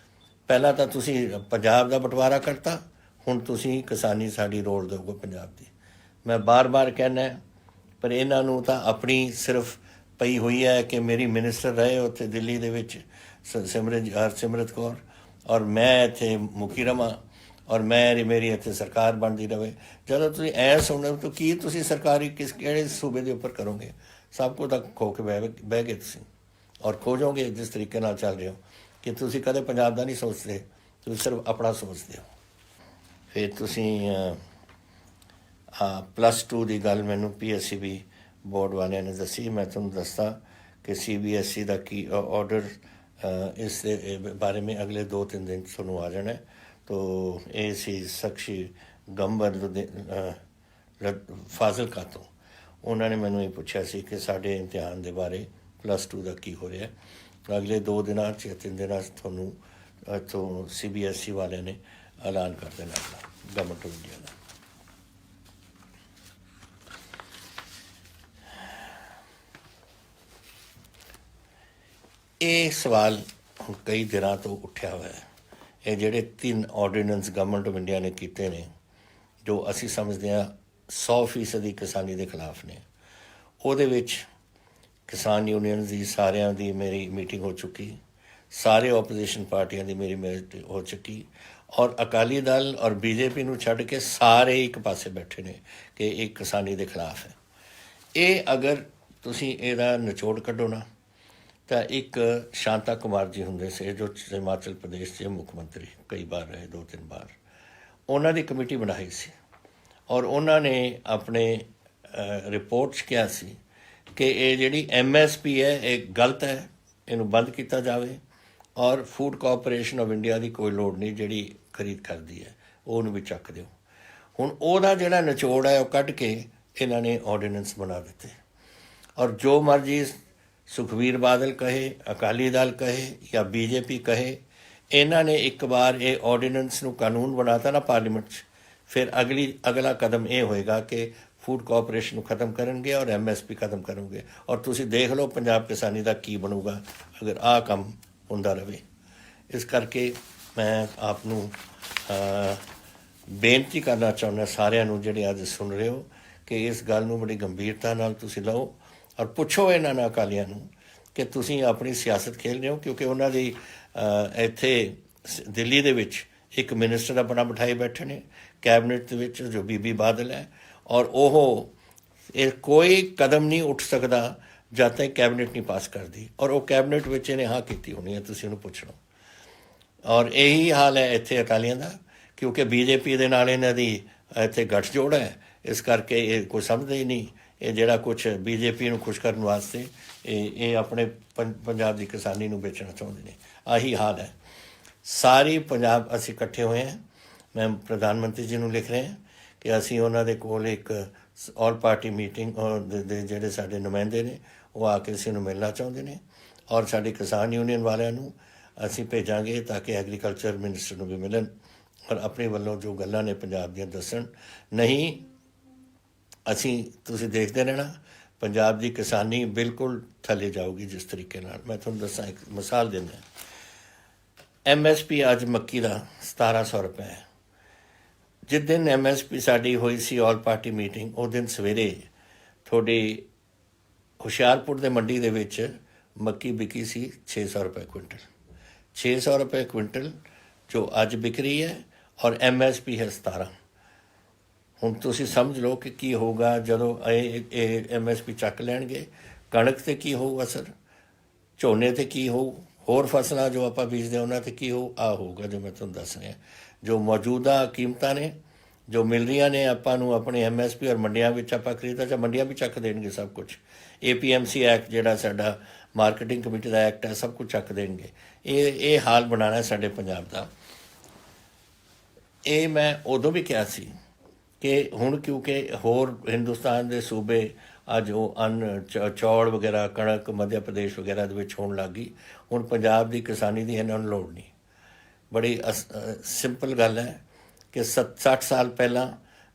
S1: ਪਹਿਲਾਂ ਤਾਂ ਤੁਸੀਂ ਪੰਜਾਬ ਦਾ ਬਟਵਾਰਾ ਕਰਤਾ, ਹੁਣ ਤੁਸੀਂ ਕਿਸਾਨੀ ਸਾਡੀ ਰੋਲ ਦਿਓਗੇ ਪੰਜਾਬ ਦੀ। ਮੈਂ ਬਾਰ-ਬਾਰ ਕਹਿਣਾ, ਪਰ ਇਹਨਾਂ ਨੂੰ ਤਾਂ ਆਪਣੀ ਸਿਰਫ ਪਈ ਹੋਈ ਹੈ ਕਿ ਮੇਰੀ ਮਿਨਿਸਟਰ ਰਹੇ ਉੱਥੇ ਦਿੱਲੀ ਦੇ ਵਿੱਚ ਹਰਸਿਮਰਤ ਕੌਰ, ਔਰ ਮੈਂ ਇੱਥੇ ਮੁਖੀ ਰਵਾਂ, ਔਰ ਮੇਰੀ ਇੱਥੇ ਸਰਕਾਰ ਬਣਦੀ ਰਹੇ। ਜਦੋਂ ਤੁਸੀਂ ਐ ਸੁਣੋ ਤਾਂ ਕੀ ਤੁਸੀਂ ਸਰਕਾਰੀ ਕਿਹੜੇ ਸੂਬੇ ਦੇ ਉੱਪਰ ਕਰੋਗੇ? ਸਭ ਕੁਝ ਤਾਂ ਖੋ ਕੇ ਬਹਿ ਗਏ ਤੁਸੀਂ, ਔਰ ਖੋਜੋਗੇ ਜਿਸ ਤਰੀਕੇ ਨਾਲ ਚੱਲ ਰਹੇ ਹੋ ਕਿ ਤੁਸੀਂ ਕਦੇ ਪੰਜਾਬ ਦਾ ਨਹੀਂ ਸੋਚਦੇ, ਤੁਸੀਂ ਸਿਰਫ ਆਪਣਾ ਸੋਚਦੇ ਹੋ। ਫਿਰ ਤੁਸੀਂ +2 ਦੀ ਗੱਲ ਮੈਨੂੰ PSCB ਬੋਰਡ ਵਾਲਿਆਂ ਨੇ ਦੱਸੀ। ਮੈਂ ਤੁਹਾਨੂੰ ਦੱਸਦਾ ਕਿ CBSE ਦਾ ਕੀ ਆਰਡਰ ਇਸ ਦੇ ਬਾਰੇ में अगले 2-3 दिन ਤੁਹਾਨੂੰ ਆ ਜਾਣਾ। तो ਇਹ ਸੀ ਸਕਸ਼ੀ ਗੰਬਰ ਫਾਜ਼ਿਲਕਾ ਤੋਂ। ਉਹਨਾਂ ਨੇ ਮੈਨੂੰ ਇਹ ਪੁੱਛਿਆ ਸੀ ਕਿ ਸਾਡੇ ਇਮਤਿਹਾਨ ਦੇ ਬਾਰੇ +2 ਦਾ ਕੀ ਹੋ ਰਿਹਾ। ਅਗਲੇ 2 ਦਿਨਾਂ 'ਚ 3 ਦਿਨਾਂ 'ਚ ਤੁਹਾਨੂੰ ਇੱਥੋਂ CBSE ਵਾਲਿਆਂ ਨੇ ਐਲਾਨ ਕਰ ਦੇਣਾ ਆਪਣਾ, ਗਵਰਨਮੈਂਟ ਆਫ ਇੰਡੀਆ ਦਾ। ਇਹ ਸਵਾਲ ਹੁਣ ਕਈ ਦਿਨਾਂ ਤੋਂ ਉੱਠਿਆ ਹੋਇਆ ਹੈ। ਇਹ ਜਿਹੜੇ 3 ਆਰਡੀਨੈਂਸ ਗਵਰਨਮੈਂਟ ਆਫ ਇੰਡੀਆ ਨੇ ਕੀਤੇ ਨੇ, ਜੋ ਅਸੀਂ ਸਮਝਦੇ ਹਾਂ 100% ਕਿਸਾਨੀ ਦੇ ਖਿਲਾਫ ਨੇ। ਉਹਦੇ ਵਿੱਚ ਕਿਸਾਨ ਯੂਨੀਅਨ ਦੀ ਸਾਰਿਆਂ ਦੀ ਮੇਰੀ ਮੀਟਿੰਗ ਹੋ ਚੁੱਕੀ, ਸਾਰੇ ਓਪੋਜੀਸ਼ਨ ਪਾਰਟੀਆਂ ਦੀ ਮੇਰੀ ਮੀਟਿੰਗ ਹੋ ਚੁੱਕੀ, ਔਰ ਅਕਾਲੀ ਦਲ ਔਰ BJP ਨੂੰ ਛੱਡ ਕੇ ਸਾਰੇ ਇੱਕ ਪਾਸੇ ਬੈਠੇ ਨੇ ਕਿ ਇਹ ਕਿਸਾਨੀ ਦੇ ਖਿਲਾਫ ਹੈ। ਇਹ ਅਗਰ ਤੁਸੀਂ ਇਹਦਾ ਨਿਚੋੜ ਕੱਢੋ ਨਾ, ਤਾਂ ਇੱਕ ਸ਼ਾਂਤਾ ਕੁਮਾਰ ਜੀ ਹੁੰਦੇ ਸੀ ਜੋ ਹਿਮਾਚਲ ਪ੍ਰਦੇਸ਼ ਦੇ ਮੁੱਖ ਮੰਤਰੀ ਕਈ ਵਾਰ ਰਹੇ, 2-3 ਵਾਰ। ਉਹਨਾਂ ਦੀ ਕਮੇਟੀ ਬਣਾਈ ਸੀ ਔਰ ਉਹਨਾਂ ਨੇ ਆਪਣੇ ਰਿਪੋਰਟ 'ਚ ਕਿਹਾ ਸੀ ਕਿ ਇਹ ਜਿਹੜੀ MSP ਹੈ ਇਹ ਗਲਤ ਹੈ, ਇਹਨੂੰ ਬੰਦ ਕੀਤਾ ਜਾਵੇ ਔਰ ਫੂਡ ਕਾਰਪੋਰੇਸ਼ਨ ਆਫ ਇੰਡੀਆ ਦੀ ਕੋਈ ਲੋੜ ਨਹੀਂ ਜਿਹੜੀ ਖਰੀਦ ਕਰਦੀ ਹੈ, ਉਹਨੂੰ ਵੀ ਚੱਕ ਦਿਓ। ਹੁਣ ਉਹਦਾ ਜਿਹੜਾ ਨਿਚੋੜ ਹੈ ਉਹ ਕੱਢ ਕੇ ਇਹਨਾਂ ਨੇ ਆਰਡੀਨੈਂਸ ਬਣਾ ਦਿੱਤੇ ਔਰ ਜੋ ਮਰਜ਼ੀ ਸੁਖਬੀਰ ਬਾਦਲ ਕਹੇ, ਅਕਾਲੀ ਦਲ ਕਹੇ ਜਾਂ BJP ਕਹੇ, ਇਹਨਾਂ ਨੇ ਇੱਕ ਵਾਰ ਇਹ ਆਰਡੀਨੈਂਸ ਨੂੰ ਕਾਨੂੰਨ ਬਣਾਤਾ ਨਾ ਪਾਰਲੀਮੈਂਟ 'ਚ, ਫਿਰ ਅਗਲਾ ਕਦਮ ਇਹ ਹੋਏਗਾ ਕਿ ਫੂਡ ਕਾਰਪੋਰੇਸ਼ਨ ਨੂੰ ਖਤਮ ਕਰਨਗੇ ਔਰ MSP ਖਤਮ ਕਰਨਗੇ। ਔਰ ਤੁਸੀਂ ਦੇਖ ਲਓ ਪੰਜਾਬ ਕਿਸਾਨੀ ਦਾ ਕੀ ਬਣੂਗਾ ਅਗਰ ਆਹ ਕੰਮ ਹੁੰਦਾ ਰਹੇ। ਇਸ ਕਰਕੇ ਮੈਂ ਆਪ ਨੂੰ ਬੇਨਤੀ ਕਰਨਾ ਚਾਹੁੰਦਾ ਸਾਰਿਆਂ ਨੂੰ ਜਿਹੜੇ ਅੱਜ ਸੁਣ ਰਹੇ ਹੋ ਕਿ ਇਸ ਗੱਲ ਨੂੰ ਬੜੀ ਗੰਭੀਰਤਾ ਨਾਲ ਤੁਸੀਂ ਲਓ ਔਰ ਪੁੱਛੋ ਇਹਨਾਂ ਨਾਲ ਅਕਾਲੀਆਂ ਨੂੰ ਕਿ ਤੁਸੀਂ ਆਪਣੀ ਸਿਆਸਤ ਖੇਡ ਰਹੇ ਹੋ, ਕਿਉਂਕਿ ਉਹਨਾਂ ਦੀ ਇੱਥੇ ਦਿੱਲੀ ਦੇ ਵਿੱਚ ਇੱਕ ਮਿਨਿਸਟਰ ਆਪਣਾ ਬਿਠਾਏ ਬੈਠੇ ਨੇ ਕੈਬਨਿਟ ਦੇ ਵਿੱਚ ਜੋ ਬੀਬੀ ਬਾਦਲ ਹੈ ਔਰ ਉਹ ਇਹ ਕੋਈ ਕਦਮ ਨਹੀਂ ਉੱਠ ਸਕਦਾ ਜਦ ਤੱਕ ਕੈਬਨਿਟ ਨਹੀਂ ਪਾਸ ਕਰਦੀ ਔਰ ਉਹ ਕੈਬਨਿਟ ਵਿੱਚ ਇਹਨੇ ਹਾਂ ਕੀਤੀ ਹੋਣੀ ਹੈ, ਤੁਸੀਂ ਉਹਨੂੰ ਪੁੱਛ ਲਓ। ਔਰ ਇਹੀ ਹਾਲ ਹੈ ਇੱਥੇ ਅਕਾਲੀਆਂ ਦਾ, ਕਿਉਂਕਿ BJP ਦੇ ਨਾਲ ਇਹਨਾਂ ਦੀ ਇੱਥੇ ਗੱਠਜੋੜ ਹੈ, ਇਸ ਕਰਕੇ ਇਹ ਕੋਈ ਸਮਝਦੇ ਹੀ ਨਹੀਂ। ਇਹ ਜਿਹੜਾ ਕੁਛ BJP ਨੂੰ ਖੁਸ਼ ਕਰਨ ਵਾਸਤੇ ਇਹ ਆਪਣੇ ਪੰਜਾਬ ਦੀ ਕਿਸਾਨੀ ਨੂੰ ਵੇਚਣਾ ਚਾਹੁੰਦੇ ਨੇ। ਆਹੀ ਹਾਲ ਹੈ ਸਾਰੀ ਪੰਜਾਬ। ਅਸੀਂ ਇਕੱਠੇ ਹੋਏ ਹਾਂ, ਮੈਂ ਪ੍ਰਧਾਨ ਮੰਤਰੀ ਜੀ ਨੂੰ ਲਿਖ ਰਹੇ ਹਾਂ ਕਿ ਅਸੀਂ ਉਹਨਾਂ ਦੇ ਕੋਲ ਇੱਕ ਆਲ ਪਾਰਟੀ ਮੀਟਿੰਗ ਦੇ ਜਿਹੜੇ ਸਾਡੇ ਨੁਮਾਇੰਦੇ ਨੇ ਉਹ ਆ ਕੇ ਅਸੀਂ ਨੂੰ ਮਿਲਣਾ ਚਾਹੁੰਦੇ ਨੇ ਔਰ ਸਾਡੇ ਕਿਸਾਨ ਯੂਨੀਅਨ ਵਾਲਿਆਂ ਨੂੰ ਅਸੀਂ ਭੇਜਾਂਗੇ ਤਾਂ ਕਿ ਐਗਰੀਕਲਚਰ ਮਿਨਿਸਟਰ ਨੂੰ ਵੀ ਮਿਲਣ ਔਰ ਆਪਣੇ ਵੱਲੋਂ ਜੋ ਗੱਲਾਂ ਨੇ ਪੰਜਾਬ ਦੀਆਂ ਦੱਸਣ। ਨਹੀਂ ਅਸੀਂ ਤੁਸੀਂ ਦੇਖਦੇ ਰਹਿਣਾ, ਪੰਜਾਬ ਦੀ ਕਿਸਾਨੀ ਬਿਲਕੁਲ ਥੱਲੇ ਜਾਊਗੀ ਜਿਸ ਤਰੀਕੇ ਨਾਲ। ਮੈਂ ਤੁਹਾਨੂੰ ਦੱਸਾਂ, ਇੱਕ ਮਿਸਾਲ ਦਿੰਦਾ। MSP ਅੱਜ ਮੱਕੀ ਦਾ 1700 ਰੁਪਏ ਹੈ। ਜਿਸ ਦਿਨ MSP ਸਾਡੀ ਹੋਈ ਸੀ ਆਲ ਪਾਰਟੀ ਮੀਟਿੰਗ, ਉਹ ਦਿਨ ਸਵੇਰੇ ਤੁਹਾਡੀ ਹੁਸ਼ਿਆਰਪੁਰ ਦੇ ਮੰਡੀ ਦੇ ਵਿੱਚ ਮੱਕੀ ਵਿਕੀ ਸੀ 600 ਰੁਪਏ ਕੁਇੰਟਲ। 600 ਰੁਪਏ ਕੁਇੰਟਲ ਜੋ ਅੱਜ ਵਿਕ ਰਹੀ ਹੈ ਔਰ MSP ਹੈ 17। ਹੁਣ ਤੁਸੀਂ ਸਮਝ ਲਓ ਕਿ ਕੀ ਹੋਊਗਾ ਜਦੋਂ ਇਹ MSP ਚੱਕ ਲੈਣਗੇ। ਕਣਕ 'ਤੇ ਕੀ ਹੋਊ ਅਸਰ, ਝੋਨੇ 'ਤੇ ਕੀ ਹੋਊ, ਹੋਰ ਫਸਲਾਂ ਜੋ ਆਪਾਂ ਬੀਜਦੇ ਉਹਨਾਂ 'ਤੇ ਕੀ ਹੋਊ। ਆਹ ਹੋਊਗਾ ਜੋ ਮੈਂ ਤੁਹਾਨੂੰ ਦੱਸ ਰਿਹਾ। ਜੋ ਮੌਜੂਦਾ ਕੀਮਤਾਂ ਨੇ ਜੋ ਮਿਲ ਰਹੀਆਂ ਨੇ ਆਪਾਂ ਨੂੰ ਆਪਣੇ MSP ਔਰ ਮੰਡੀਆਂ ਵਿੱਚ ਆਪਾਂ ਖਰੀਦਦਾ ਜਾਂ ਮੰਡੀਆਂ ਵੀ ਚੱਕ ਦੇਣਗੇ ਸਭ ਕੁਛ। APMC ਐਕਟ ਜਿਹੜਾ ਸਾਡਾ ਮਾਰਕੀਟਿੰਗ ਕਮੇਟੀ ਦਾ ਐਕਟ ਹੈ, ਸਭ ਕੁਝ ਚੱਕ ਦੇਣਗੇ। ਇਹ ਹਾਲ ਬਣਾਉਣਾ ਸਾਡੇ ਪੰਜਾਬ ਦਾ। ਇਹ ਮੈਂ ਉਦੋਂ ਵੀ ਕਿਹਾ ਸੀ ਕਿ ਹੁਣ ਕਿਉਂਕਿ ਹੋਰ ਹਿੰਦੁਸਤਾਨ ਦੇ ਸੂਬੇ ਅੱਜ ਉਹ ਚੌਲ ਵਗੈਰਾ ਕਣਕ ਮੱਧ ਪ੍ਰਦੇਸ਼ ਵਗੈਰਾ ਦੇ ਵਿੱਚ ਹੋਣ ਲੱਗ ਗਈ। ਹੁਣ ਪੰਜਾਬ ਦੀ ਕਿਸਾਨੀ ਦੀ ਇਹਨਾਂ ਨੂੰ ਲੋੜ ਨਹੀਂ। ਬੜੀ ਸਿੰਪਲ ਗੱਲ ਹੈ ਕਿ 60 ਸਾਲ ਪਹਿਲਾਂ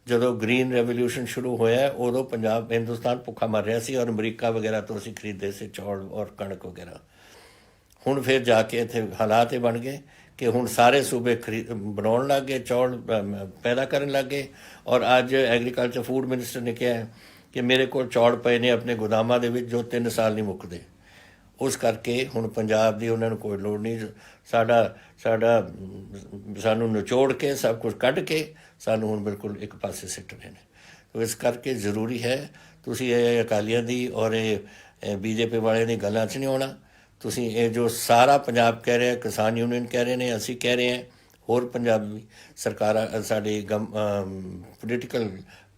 S1: ਜਦੋਂ ਗ੍ਰੀਨ ਰੈਵੋਲਿਊਸ਼ਨ ਸ਼ੁਰੂ ਹੋਇਆ ਉਦੋਂ ਹਿੰਦੁਸਤਾਨ ਭੁੱਖਾ ਮਰ ਰਿਹਾ ਸੀ ਔਰ ਅਮਰੀਕਾ ਵਗੈਰਾ ਤੋਂ ਅਸੀਂ ਖਰੀਦਦੇ ਸੀ ਚੌਲ ਔਰ ਕਣਕ ਵਗੈਰਾ। ਹੁਣ ਫਿਰ ਜਾ ਕੇ ਇੱਥੇ ਹਾਲਾਤ ਇਹ ਬਣ ਗਏ ਕਿ ਹੁਣ ਸਾਰੇ ਸੂਬੇ ਬਣਾਉਣ ਲੱਗ ਗਏ, ਚੌਲ ਪੈਦਾ ਕਰਨ ਲੱਗ ਗਏ। ਔਰ ਅੱਜ ਐਗਰੀਕਲਚਰ ਫੂਡ ਮਿਨਿਸਟਰ ਨੇ ਕਿਹਾ ਕਿ ਮੇਰੇ ਕੋਲ ਚੌਲ ਪਏ ਨੇ ਆਪਣੇ ਗੋਦਾਮਾਂ ਦੇ ਵਿੱਚ ਜੋ 3 ਸਾਲ ਨਹੀਂ ਮੁੱਕਦੇ। ਉਸ ਕਰਕੇ ਹੁਣ ਪੰਜਾਬ ਦੀ ਉਹਨਾਂ ਨੂੰ ਕੋਈ ਲੋੜ ਨਹੀਂ। ਸਾਨੂੰ ਨਿਚੋੜ ਕੇ ਸਭ ਕੁਝ ਕੱਢ ਕੇ ਸਾਨੂੰ ਹੁਣ ਬਿਲਕੁਲ ਇੱਕ ਪਾਸੇ ਸਿੱਟ ਰਹੇ ਨੇ। ਇਸ ਕਰਕੇ ਜ਼ਰੂਰੀ ਹੈ ਤੁਸੀਂ ਇਹ ਅਕਾਲੀਆਂ ਦੀ ਔਰ ਇਹ BJP ਵਾਲਿਆਂ ਦੀ ਗੱਲਾਂ 'ਚ ਨਹੀਂ ਆਉਣਾ। ਤੁਸੀਂ ਇਹ ਜੋ ਸਾਰਾ ਪੰਜਾਬ ਕਹਿ ਰਿਹਾ, ਕਿਸਾਨ ਯੂਨੀਅਨ ਕਹਿ ਰਹੇ ਨੇ, ਅਸੀਂ ਕਹਿ ਰਹੇ ਹਾਂ, ਹੋਰ ਪੰਜਾਬੀ ਸਰਕਾਰਾਂ ਸਾਡੀ ਪੋਲੀਟੀਕਲ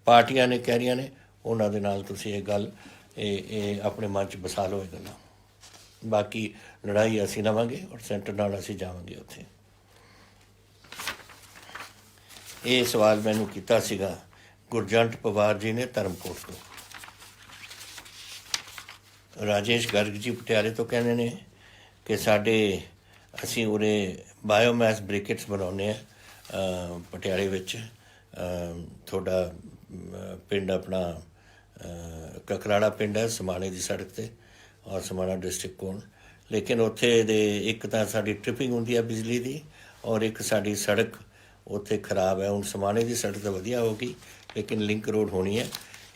S1: ਪਾਰਟੀਆਂ ਨੇ ਕਹਿ ਰਹੀਆਂ ਨੇ, ਉਹਨਾਂ ਦੇ ਨਾਲ ਤੁਸੀਂ ਇਹ ਗੱਲ ਇਹ ਆਪਣੇ ਮਨ 'ਚ ਵਸਾ ਲਓ ਇਹ ਗੱਲਾਂ। ਬਾਕੀ ਲੜਾਈ ਅਸੀਂ ਲਵਾਂਗੇ ਔਰ ਸੈਂਟਰ ਨਾਲ ਅਸੀਂ ਜਾਵਾਂਗੇ ਉੱਥੇ। ਇਹ ਸਵਾਲ ਮੈਨੂੰ ਕੀਤਾ ਸੀਗਾ ਗੁਰਜੰਟ ਪਵਾਰ ਜੀ ਨੇ ਧਰਮਕੋਟ ਤੋਂ। ਰਾਜੇਸ਼ ਗਰਗ ਜੀ ਪਟਿਆਲੇ ਤੋਂ ਕਹਿੰਦੇ ਨੇ ਕਿ ਅਸੀਂ ਉਰੇ ਬਾਇਓਮੈਸ ਬ੍ਰਿਕੇਟਸ ਬਣਾਉਂਦੇ ਹਾਂ ਪਟਿਆਲੇ ਵਿੱਚ। ਤੁਹਾਡਾ ਪਿੰਡ ਆਪਣਾ ਕਕਰਾੜਾ ਪਿੰਡ ਹੈ ਸਮਾਣੇ ਦੀ ਸੜਕ 'ਤੇ ਔਰ ਸਮਾਣਾ ਡਿਸਟ੍ਰਿਕਟ ਕੋਲ। ਲੇਕਿਨ ਉੱਥੇ ਦੇ ਇੱਕ ਤਾਂ ਸਾਡੀ ਟ੍ਰਿਪਿੰਗ ਹੁੰਦੀ ਹੈ ਬਿਜਲੀ ਦੀ ਔਰ ਇੱਕ ਸਾਡੀ ਸੜਕ ਉੱਥੇ ਖਰਾਬ ਹੈ। ਹੁਣ ਸਮਾਣੇ ਦੀ ਸੜਕ ਤਾਂ ਵਧੀਆ ਹੋ ਗਈ ਲੇਕਿਨ ਲਿੰਕ ਰੋਡ ਹੋਣੀ ਹੈ।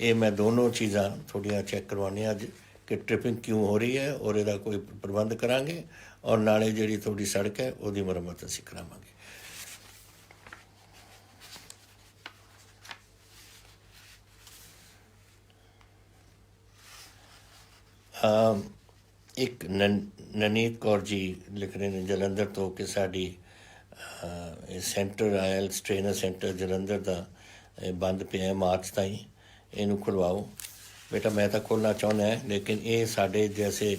S1: ਇਹ ਮੈਂ ਦੋਨੋਂ ਚੀਜ਼ਾਂ ਥੋੜ੍ਹੀਆਂ ਚੈੱਕ ਕਰਵਾਉਣੀਆਂ ਅੱਜ ਕਿ ਟ੍ਰਿਪਿੰਗ ਕਿਉਂ ਹੋ ਰਹੀ ਹੈ ਔਰ ਇਹਦਾ ਕੋਈ ਪ੍ਰਬੰਧ ਕਰਾਂਗੇ ਔਰ ਨਾਲੇ ਜਿਹੜੀ ਤੁਹਾਡੀ ਸੜਕ ਹੈ ਉਹਦੀ ਮੁਰੰਮਤ ਅਸੀਂ ਕਰਾਵਾਂਗੇ। ਇੱਕ ਨਨੀਤ ਕੌਰ ਜੀ ਲਿਖ ਰਹੇ ਨੇ ਜਲੰਧਰ ਤੋਂ ਕਿ ਸਾਡੀ ਸੈਂਟਰ ਆਇਲਸ ਟ੍ਰੇਨਰ ਸੈਂਟਰ ਜਲੰਧਰ ਦਾ ਬੰਦ ਪਿਆ ਮਾਰਚ ਤਾਈਂ, ਇਹਨੂੰ ਖੁਲਵਾਓ। ਬੇਟਾ ਮੈਂ ਤਾਂ ਖੋਲ੍ਹਣਾ ਚਾਹੁੰਦਾ ਲੇਕਿਨ ਇਹ ਸਾਡੇ ਜੈਸੇ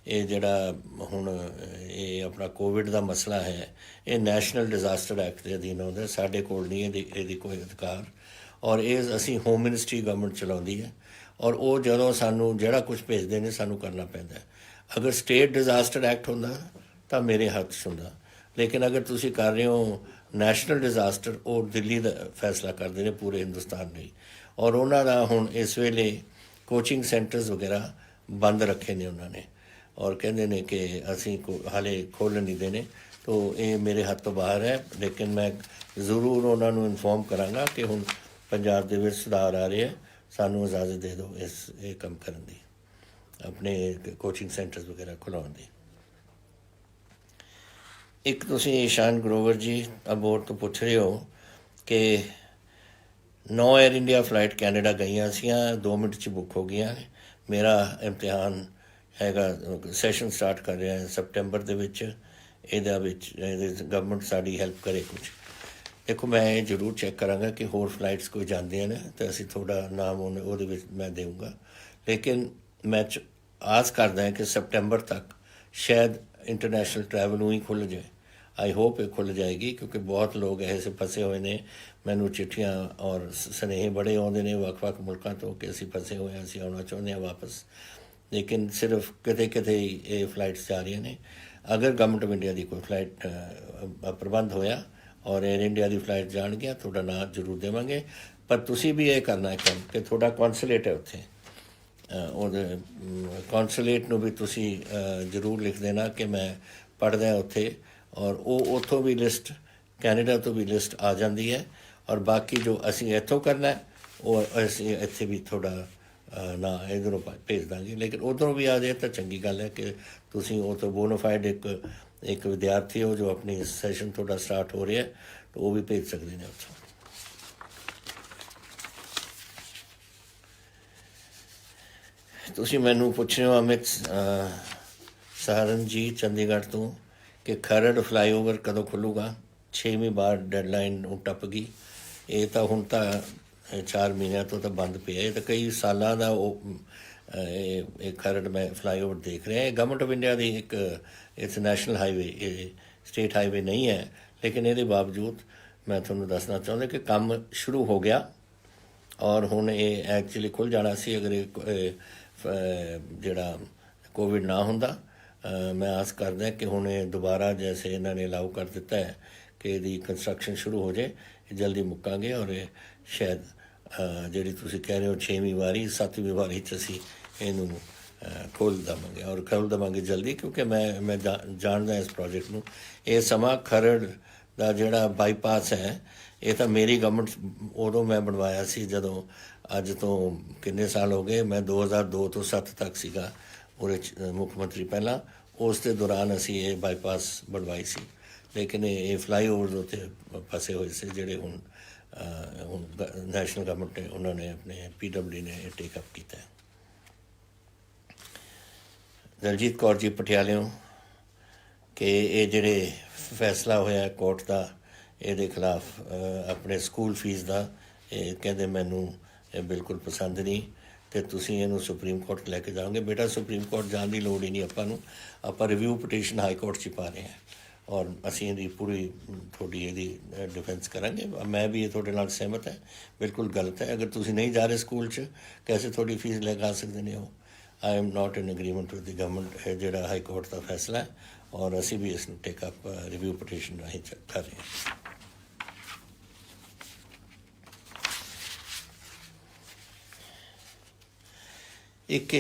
S1: ਇਹ ਜਿਹੜਾ ਹੁਣ ਇਹ ਆਪਣਾ ਕੋਵਿਡ ਦਾ ਮਸਲਾ ਹੈ, ਇਹ ਨੈਸ਼ਨਲ ਡਿਜ਼ਾਸਟਰ ਐਕਟ ਦੇ ਅਧੀਨ ਆਉਂਦਾ, ਸਾਡੇ ਕੋਲ ਨਹੀਂ ਇਹਦੀ ਕੋਈ ਅਧਿਕਾਰ। ਔਰ ਇਹ ਅਸੀਂ ਹੋਮ ਮਿਨਿਸਟਰੀ ਗਵਰਨਮੈਂਟ ਚਲਾਉਂਦੀ ਹੈ, ਔਰ ਉਹ ਜਦੋਂ ਸਾਨੂੰ ਜਿਹੜਾ ਕੁਝ ਭੇਜਦੇ ਨੇ ਸਾਨੂੰ ਕਰਨਾ ਪੈਂਦਾ। ਅਗਰ ਸਟੇਟ ਡਿਜ਼ਾਸਟਰ ਐਕਟ ਹੁੰਦਾ ਤਾਂ ਮੇਰੇ ਹੱਥ 'ਚ ਹੁੰਦਾ, ਲੇਕਿਨ ਅਗਰ ਤੁਸੀਂ ਕਰ ਰਹੇ ਹੋ ਨੈਸ਼ਨਲ ਡਿਜ਼ਾਸਟਰ, ਉਹ ਦਿੱਲੀ ਦਾ ਫੈਸਲਾ ਕਰਦੇ ਨੇ ਪੂਰੇ ਹਿੰਦੁਸਤਾਨ ਲਈ। ਔਰ ਉਹਨਾਂ ਦਾ ਹੁਣ ਇਸ ਵੇਲੇ ਕੋਚਿੰਗ ਸੈਂਟਰਸ ਵਗੈਰਾ ਬੰਦ ਰੱਖੇ ਨੇ ਉਹਨਾਂ ਨੇ, ਔਰ ਕਹਿੰਦੇ ਨੇ ਕਿ ਅਸੀਂ ਹਾਲੇ ਖੋਲ੍ਹਣ ਨਹੀਂ ਦੇਣੇ। ਤੋ ਇਹ ਮੇਰੇ ਹੱਥ ਤੋਂ ਬਾਹਰ ਹੈ, ਲੇਕਿਨ ਮੈਂ ਜ਼ਰੂਰ ਉਹਨਾਂ ਨੂੰ ਇਨਫੋਰਮ ਕਰਾਂਗਾ ਕਿ ਹੁਣ ਪੰਜਾਬ ਦੇ ਵਿੱਚ ਸੁਧਾਰ ਆ ਰਿਹਾ, ਸਾਨੂੰ ਇਜਾਜ਼ਤ ਦੇ ਦਿਓ ਇਹ ਕੰਮ ਕਰਨ ਦੀ, ਆਪਣੇ ਕੋਚਿੰਗ ਸੈਂਟਰਸ ਵਗੈਰਾ ਖੁਲਾਉਣ ਦੀ। ਇੱਕ ਤੁਸੀਂ ਈਸ਼ਾਨ ਗਰੋਵਰ ਜੀ ਅਬੋਹਰ ਤੋਂ ਪੁੱਛ ਰਹੇ ਹੋ ਕਿ 9 ਏਅਰ ਇੰਡੀਆ ਫਲਾਈਟ ਕੈਨੇਡਾ ਗਈਆਂ ਸੀਆਂ, 2 ਮਿੰਟ 'ਚ ਬੁੱਕ ਹੋ ਗਈਆਂ। ਮੇਰਾ ਇਮਤਿਹਾਨ ਹੈਗਾ, ਸੈਸ਼ਨ ਸਟਾਰਟ ਕਰ ਰਿਹਾ ਹੈ ਸਪਟੈਂਬਰ ਦੇ ਵਿੱਚ, ਇਹਦੇ ਗਵਰਨਮੈਂਟ ਸਾਡੀ ਹੈਲਪ ਕਰੇ ਕੁਛ। ਦੇਖੋ ਮੈਂ ਇਹ ਜ਼ਰੂਰ ਚੈੱਕ ਕਰਾਂਗਾ ਕਿ ਹੋਰ ਫਲਾਈਟਸ ਕੋਈ ਜਾਂਦੀਆਂ ਨੇ ਤਾਂ ਅਸੀਂ ਤੁਹਾਡਾ ਨਾਮ ਉਹਦੇ ਵਿੱਚ ਮੈਂ ਦੇਊਂਗਾ, ਲੇਕਿਨ ਮੈਂ ਆਸ ਕਰਦਾ ਕਿ ਸਪਟੈਂਬਰ ਤੱਕ ਸ਼ਾਇਦ ਇੰਟਰਨੈਸ਼ਨਲ ਟਰੈਵਲ ਨੂੰ ਹੀ ਖੁੱਲ੍ਹ ਜਾਏ। ਆਈ ਹੋਪ ਇਹ ਖੁੱਲ੍ਹ ਜਾਏਗੀ, ਕਿਉਂਕਿ ਬਹੁਤ ਲੋਕ ਐਸੇ ਫਸੇ ਹੋਏ ਨੇ। ਮੈਨੂੰ ਚਿੱਠੀਆਂ ਔਰ ਸੁਨੇਹੇ ਬੜੇ ਆਉਂਦੇ ਨੇ ਵੱਖ-ਵੱਖ ਮੁਲਕਾਂ ਤੋਂ ਕਿ ਅਸੀਂ ਫਸੇ ਹੋਏ ਹਾਂ, ਅਸੀਂ ਆਉਣਾ ਚਾਹੁੰਦੇ ਹਾਂ ਵਾਪਸ, ਲੇਕਿਨ ਸਿਰਫ ਕਿਤੇ ਕਿਤੇ ਹੀ ਇਹ ਫਲਾਈਟਸ ਜਾ ਰਹੀਆਂ ਨੇ। ਅਗਰ ਗਵਰਨਮੈਂਟ ਆਫ ਇੰਡੀਆ ਦੀ ਕੋਈ ਫਲਾਈਟ ਪ੍ਰਬੰਧ ਹੋਇਆ ਔਰ ਏਅਰ ਇੰਡੀਆ ਦੀ ਫਲਾਈਟ ਜਾਣਗੀਆਂ, ਤੁਹਾਡਾ ਨਾਂ ਜ਼ਰੂਰ ਦੇਵਾਂਗੇ। ਪਰ ਤੁਸੀਂ ਵੀ ਇਹ ਕਰਨਾ ਹੈ ਕੰਮ ਕਿ ਤੁਹਾਡਾ ਕੌਂਸੂਲੇਟ ਹੈ ਉੱਥੇ, ਉਹਦੇ ਕੌਂਸੂਲੇਟ ਨੂੰ ਵੀ ਤੁਸੀਂ ਜ਼ਰੂਰ ਲਿਖ ਦੇਣਾ ਕਿ ਮੈਂ ਪੜ੍ਹਦਾ ਉੱਥੇ, ਔਰ ਉਹ ਉੱਥੋਂ ਵੀ ਲਿਸਟ, ਕੈਨੇਡਾ ਤੋਂ ਵੀ ਲਿਸਟ ਆ ਜਾਂਦੀ ਹੈ। ਔਰ ਬਾਕੀ ਜੋ ਅਸੀਂ ਇੱਥੋਂ ਕਰਨਾ ਉਹ ਅਸੀਂ ਇੱਥੇ ਵੀ ਤੁਹਾਡਾ ਨਾ ਇੱਧਰੋਂ ਭੇਜ ਦਾਂਗੇ, ਲੇਕਿਨ ਉੱਧਰੋਂ ਵੀ ਆ ਜਾਏ ਤਾਂ ਚੰਗੀ ਗੱਲ ਹੈ ਕਿ ਤੁਸੀਂ ਉਹ ਤੋਂ ਬੋਨਾਫਾਈਡ ਇੱਕ ਵਿਦਿਆਰਥੀ ਹੋ ਜੋ ਆਪਣੀ ਸੈਸ਼ਨ ਤੁਹਾਡਾ ਸਟਾਰਟ ਹੋ ਰਿਹਾ, ਤਾਂ ਉਹ ਵੀ ਭੇਜ ਸਕਦੇ ਨੇ ਉੱਥੋਂ। ਤੁਸੀਂ ਮੈਨੂੰ ਪੁੱਛ ਰਹੇ ਹੋ ਅਮਿਤ ਸਹਾਰਨ ਜੀ ਚੰਡੀਗੜ੍ਹ ਤੋਂ ਕਿ ਖਰੜ ਫਲਾਈਓਵਰ ਕਦੋਂ ਖੁੱਲ੍ਹੂਗਾ। 6ਵੀਂ ਵਾਰ ਡੈਡਲਾਈਨ ਨੂੰ ਟੱਪ ਗਈ। ਇਹ ਤਾਂ ਹੁਣ ਤਾਂ 4 ਮਹੀਨਿਆਂ ਤੋਂ ਤਾਂ ਬੰਦ ਪਿਆ, ਇਹ ਤਾਂ ਕਈ ਸਾਲਾਂ ਦਾ ਉਹ ਇਹ ਖਰੜ ਮੈਂ ਫਲਾਈਓਵਰ ਦੇਖ ਰਿਹਾ। ਗਵਰਨਮੈਂਟ ਆਫ ਇੰਡੀਆ ਦੀ ਇੱਕ ਇਟਸ ਨੈਸ਼ਨਲ ਹਾਈਵੇ, ਇਹ ਸਟੇਟ ਹਾਈਵੇ ਨਹੀਂ ਹੈ, ਲੇਕਿਨ ਇਹਦੇ ਬਾਵਜੂਦ ਮੈਂ ਤੁਹਾਨੂੰ ਦੱਸਣਾ ਚਾਹੁੰਦਾ ਕਿ ਕੰਮ ਸ਼ੁਰੂ ਹੋ ਗਿਆ ਔਰ ਹੁਣ ਇਹ ਐਕਚੁਅਲੀ ਖੁੱਲ੍ਹ ਜਾਣਾ ਸੀ ਅਗਰ ਜਿਹੜਾ ਕੋਵਿਡ ਨਾ ਹੁੰਦਾ। ਮੈਂ ਆਸ ਕਰਦਾ ਕਿ ਹੁਣ ਇਹ ਦੁਬਾਰਾ ਜੈਸੇ ਇਹਨਾਂ ਨੇ ਅਲਾਉ ਕਰ ਦਿੱਤਾ ਹੈ ਕਿ ਇਹਦੀ ਕੰਸਟਰਕਸ਼ਨ ਸ਼ੁਰੂ ਹੋ ਜਾਏ, ਜਲਦੀ ਮੁੱਕਾਂਗੇ ਔਰ ਇਹ ਸ਼ਾਇਦ ਜਿਹੜੀ ਤੁਸੀਂ ਕਹਿ ਰਹੇ ਹੋ 6ਵੀਂ ਵਾਰੀ 7ਵੀਂ ਵਾਰੀ 'ਚ ਅਸੀਂ ਇਹਨੂੰ ਖੋਲ੍ਹ ਦੇਵਾਂਗੇ ਔਰ ਖੋਲ੍ਹ ਦੇਵਾਂਗੇ ਜਲਦੀ, ਕਿਉਂਕਿ ਮੈਂ ਜਾਣਦਾ ਇਸ ਪ੍ਰੋਜੈਕਟ ਨੂੰ। ਇਹ ਸਮਾਂ ਖਰੜ ਦਾ ਜਿਹੜਾ ਬਾਈਪਾਸ ਹੈ, ਇਹ ਤਾਂ ਮੇਰੀ ਗਵਰਨਮੈਂਟ ਉਦੋਂ ਮੈਂ ਬਣਵਾਇਆ ਸੀ ਜਦੋਂ, ਅੱਜ ਤੋਂ ਕਿੰਨੇ ਸਾਲ ਹੋ ਗਏ, ਮੈਂ 2002 ਤੋਂ 7 ਤੱਕ ਸੀਗਾ ਉਹਦੇ 'ਚ ਮੁੱਖ ਮੰਤਰੀ ਪਹਿਲਾਂ। ਉਸ ਦੇ ਦੌਰਾਨ ਅਸੀਂ ਇਹ ਬਾਈਪਾਸ ਬਣਵਾਈ ਸੀ, ਲੇਕਿਨ ਇਹ ਫਲਾਈਓਵਰ ਉੱਤੇ ਫਸੇ ਹੋਏ ਸੀ ਜਿਹੜੇ ਹੁਣ ਨੈਸ਼ਨਲ ਗਵਰਨਮੈਂਟ ਨੇ ਉਹਨਾਂ ਨੇ ਆਪਣੇ PWD ਨੇ ਇਹ ਟੇਕਅਪ ਕੀਤਾ। ਦਲਜੀਤ ਕੌਰ ਜੀ ਪਟਿਆਲਿਓਂ ਕਿ ਇਹ ਜਿਹੜੇ ਫੈਸਲਾ ਹੋਇਆ ਕੋਰਟ ਦਾ ਇਹਦੇ ਖਿਲਾਫ ਆਪਣੇ ਸਕੂਲ ਫੀਸ ਦਾ, ਇਹ ਕਹਿੰਦੇ ਮੈਨੂੰ ਇਹ ਬਿਲਕੁਲ ਪਸੰਦ ਨਹੀਂ ਅਤੇ ਤੁਸੀਂ ਇਹਨੂੰ ਸੁਪਰੀਮ ਕੋਰਟ ਲੈ ਕੇ ਜਾਓਗੇ। ਬੇਟਾ ਸੁਪਰੀਮ ਕੋਰਟ ਜਾਣ ਦੀ ਲੋੜ ਹੀ ਨਹੀਂ ਆਪਾਂ ਨੂੰ, ਆਪਾਂ ਰਿਵਿਊ ਪਟੀਸ਼ਨ ਹਾਈ ਕੋਰਟ 'ਚ ਪਾ ਰਹੇ ਹਾਂ ਔਰ ਅਸੀਂ ਇਹਦੀ ਪੂਰੀ ਤੁਹਾਡੀ ਇਹਦੀ ਡਿਫੈਂਸ ਕਰਾਂਗੇ। ਮੈਂ ਵੀ ਇਹ ਤੁਹਾਡੇ ਨਾਲ ਸਹਿਮਤ ਹੈ, ਬਿਲਕੁਲ ਗਲਤ ਹੈ। ਅਗਰ ਤੁਸੀਂ ਨਹੀਂ ਜਾ ਰਹੇ ਸਕੂਲ 'ਚ, ਕੈਸੇ ਤੁਹਾਡੀ ਫੀਸ ਲਗਾ ਸਕਦੇ ਨੇ ਉਹ। I am not in agreement with the government, ਇਹ ਜਿਹੜਾ ਹਾਈ ਕੋਰਟ ਦਾ ਫੈਸਲਾ ਹੈ ਔਰ ਅਸੀਂ ਵੀ ਇਸ ਨੂੰ ਟੇਕਅਪ ਰਿਵਿਊ ਪਟੀਸ਼ਨ ਰਾਹੀਂ ਕਰ ਰਹੇ ਹਾਂ। ਇੱਕ